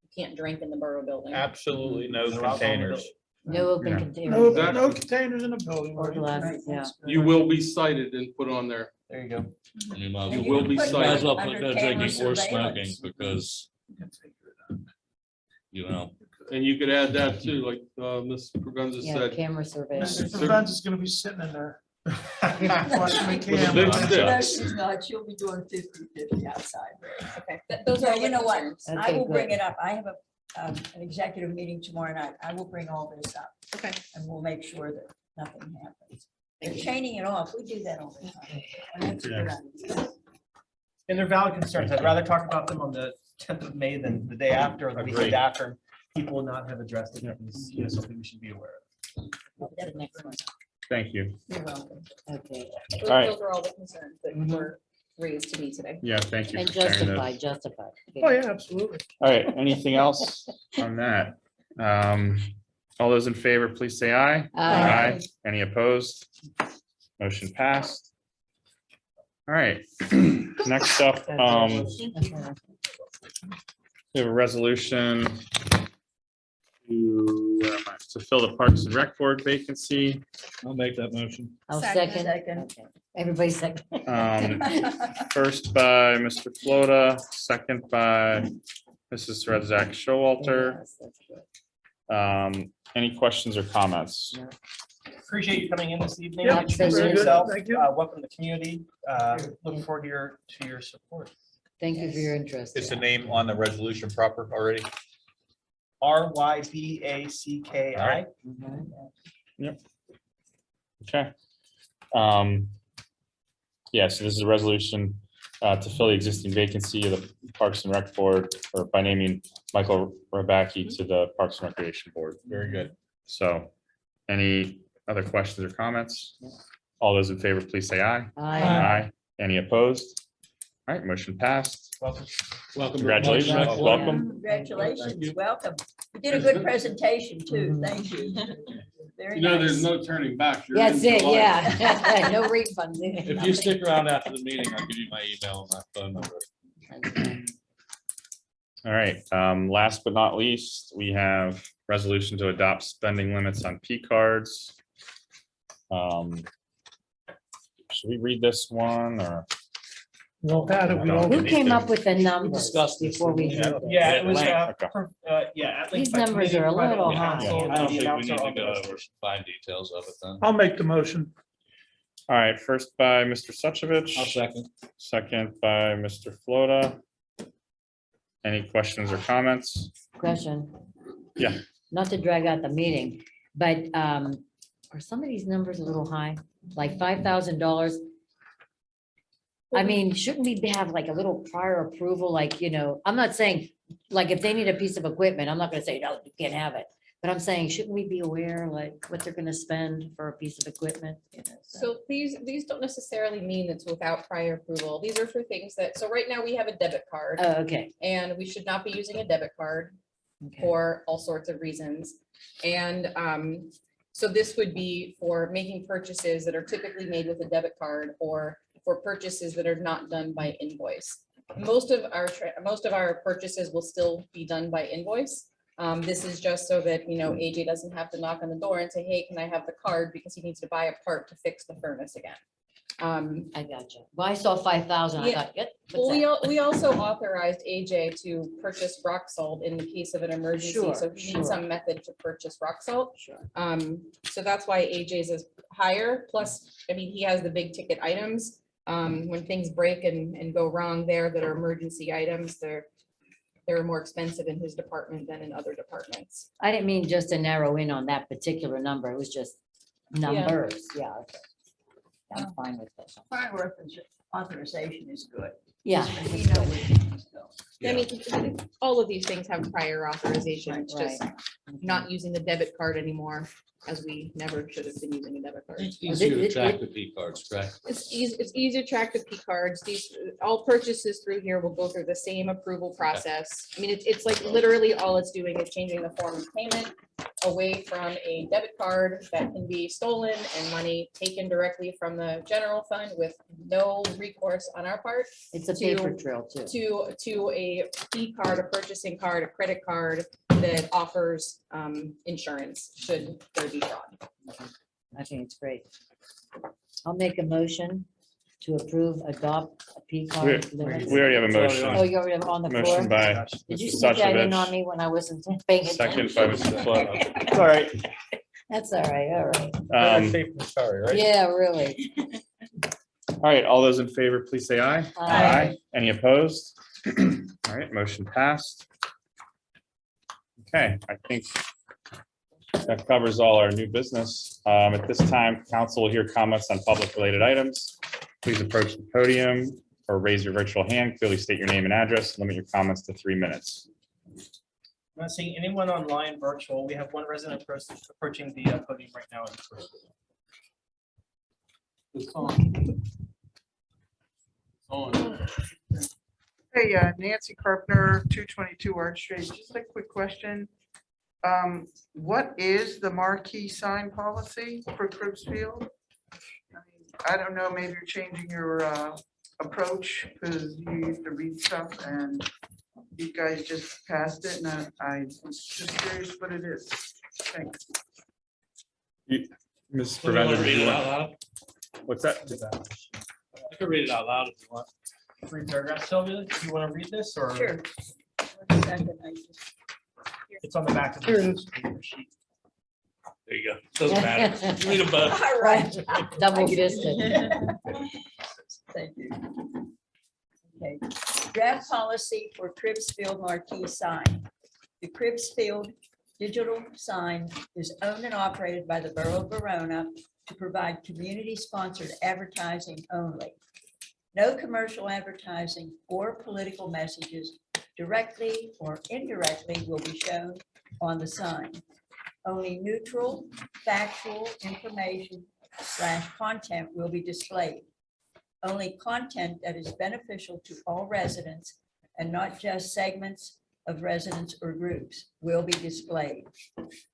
you can't drink in the borough building. Absolutely no No alcohol in the containers. No open Yeah. No, containers. That- no containers in the building. Or right? glass, yeah. You will be cited and put on there. There you go. You might as You well will put- be might as cited. well put Under no camera drinking or surveillance. smoking because, you know, And you could add that too, like Ms. Pregunza Yeah, said. camera surveillance. Mr. Prevents is gonna be sitting in there. watching the With a big camera. stick. No, she's not. She'll be doing 50-50 outside. Okay, those are So all you know what? concerns. I Okay, will bring good. it up. I have an executive meeting tomorrow night. I will bring all this up Okay. and we'll make sure that nothing happens. They're chaining it off. We do that all the time. And that's a good idea. And they're valid concerns. I'd rather talk about them on the 10th of May than the day after or the weekend Agreed. after. People will not have addressed it. It's something we should be aware of. The next one. Thank you. You're welcome. Okay, Those All right. those are all the concerns that were raised to me today. Yeah, thank you. and for sharing those. justified. Oh, yeah, absolutely. All right, anything else on that? All those in favor, please say aye. Aye. Any opposed? Motion passed. All right, next up, we have a resolution to fill the Parks and Rec Board vacancy. I'll make that motion. I'll Second. second. Okay. Everybody second. First by Mr. Flota, second by Mrs. Redzak Showalter. Yes, that's good. Any questions or comments? Appreciate you coming in this evening. Yeah, Introducing very good. yourself. Thank you. Welcome to the community. Look forward to your support. Thank you for your interest. Is the name on the resolution proper already? RYBACKI. Alright. Mhm. Okay. Yeah, so this is a resolution to fill the existing vacancy of the Parks and Rec Board, or by naming Michael Rabacki to the Parks and Recreation Board. Very good. So, any other questions or comments? All those in favor, please say aye. Aye. Any opposed? All right, motion passed. Welcome. Welcome. Congratulations, Welcome. welcome. Congratulations. Welcome. You did a good presentation too. Thank you. Very You know, there's nice. no turning back. You're That's in it, July. yeah. No refunds. If you stick around after the meeting, I'll give you my email and my phone number. All right, last but not least, we have resolution to adopt spending limits on P cards. Should we read this one or? We all had it. We all. Who came up with the numbers discussed this before we? in did the- this? Yeah, it was, Okay. at length These by numbers committee, are a provided little by high. council, I don't the think we amounts need are to on go the over resolution. fine details of it then. I'll make the motion. All right, first by Mr. Suchovich. I'll second. Second by Mr. Flota. Any questions or comments? Question. Yeah. Not to drag out the meeting, but are some of these numbers a little high? Like $5,000? I mean, shouldn't we have like a little prior approval, like, I'm not saying, like, if they need a piece of equipment, I'm not gonna say, no, you can't have it. But I'm saying, shouldn't we be aware, like, what they're gonna spend for a piece of equipment? So these don't necessarily mean it's without prior approval. These are for things that, so right now we have a debit card Oh, okay. and we should not be using a debit card Okay. for all sorts of reasons. And so this would be for making purchases that are typically made with a debit card or for purchases that are not done by invoice. Most of our purchases will still be done by invoice. This is just so that, AJ doesn't have to knock on the door and say, hey, can I have the card? Because he needs to buy a part to fix the furnace again. I got you. Well, I saw 5,000. I Yeah. thought, Well, what's that? we also authorized AJ to purchase rock salt in the case of an emergency. Sure, So he sure. needs some method to purchase rock salt. Sure. So that's why AJ's is higher. Plus, I mean, he has the big ticket items. When things break and go wrong there that are emergency items, they're more expensive in his department than in other departments. I didn't mean just to narrow in on that particular number. It was just numbers. Yeah. Okay. I'm fine with this. Prior authorization is good. Yeah. We know where things go. I mean, all of these things have prior authorization. It's just Right. not using the debit card anymore, as we never should have been using a debit card. It's easier to track the P cards, correct? It's easy to track the P cards. These, all purchases through here will go through the same approval process. I mean, it's like literally all it's doing is changing the form of payment away from a debit card that can be stolen and money taken directly from the general fund with no recourse on our part It's a paper to- trail too. to a P card, a purchasing card, a credit card that offers insurance should there be fraud. I think it's great. I'll make a motion to approve, adopt a P card We limit. already have a Oh, motion. you already have it on the Motion floor? by Did you Mr. sneak that in on Sachovich, me when I wasn't paying attention? second by Mr. Flood. It's all right. That's all right, all right. Um, Safe and sorry, right? Yeah, really. All right, all those in favor, please say aye. Aye. Any opposed? All right, motion passed. Okay, I think that covers all our new business. At this time, council will hear comments on public related items. Please approach the podium or raise your virtual hand. Clearly state your name and address. Limit your comments to 3 minutes. I'm not seeing anyone online virtual. We have one resident approaching the podium right now. It's on. It's on. Hey, Nancy Carpenter, 222 Arch Street. Just a quick question. What is the marquee sign policy for Cribbs Field? I don't know, maybe you're changing your approach because you used to read stuff and you guys just passed it and I was just curious what it is. Thanks. Ms. Do you wanna Preventer, read it out loud? what's that? I can read it out loud if you want. 3 paragraphs, Sylvia, do you want to read this or? Sure. 1 second, I just- It's on the back of Here it the is. sheet. There you go. Doesn't matter. Read them both. All right. Double fisted. Thank you. Okay, draft policy for Cribbsfield marquee sign. The Cribbsfield digital sign is owned and operated by the Borough of Verona to provide community-sponsored advertising only. No commercial advertising or political messages directly or indirectly will be shown on the sign. Only neutral, factual information / content will be displayed. Only content that is beneficial to all residents and not just segments of residents or groups will be displayed.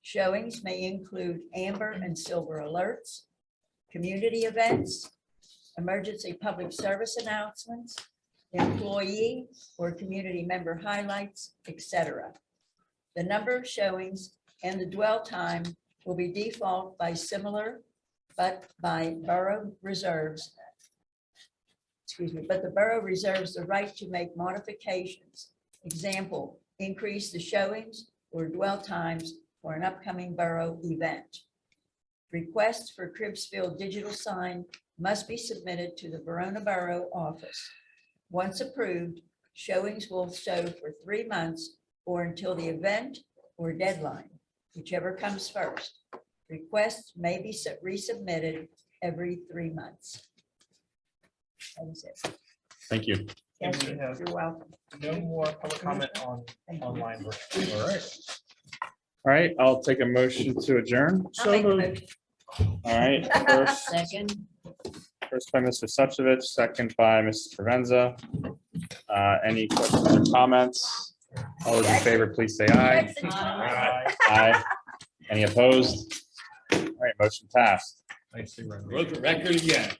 Showings may include amber and silver alerts, community events, emergency public service announcements, employee or community member highlights, etc. The number of showings and the dwell time will be default by similar, but by borough reserves. Excuse me, but the borough reserves the right to make modifications. Example, increase the showings or dwell times for an upcoming borough event. Requests for Cribbsfield digital sign must be submitted to the Verona Borough Office. Once approved, showings will show for 3 months or until the event or deadline, whichever comes first. Requests may be resubmitted every 3 months. That is it. Thank you. And Yes, we sir. have You're welcome. no more public comment on Thank you. online virtual. All right. All right, I'll take a motion to adjourn. I'll So make a moved. motion. All right, Second, first by Mr. Suchovich, second by Mrs. Provenza. Any questions or comments? All those in favor, please say aye. Aye. Any opposed? All right, motion passed. I see. Broke the record again.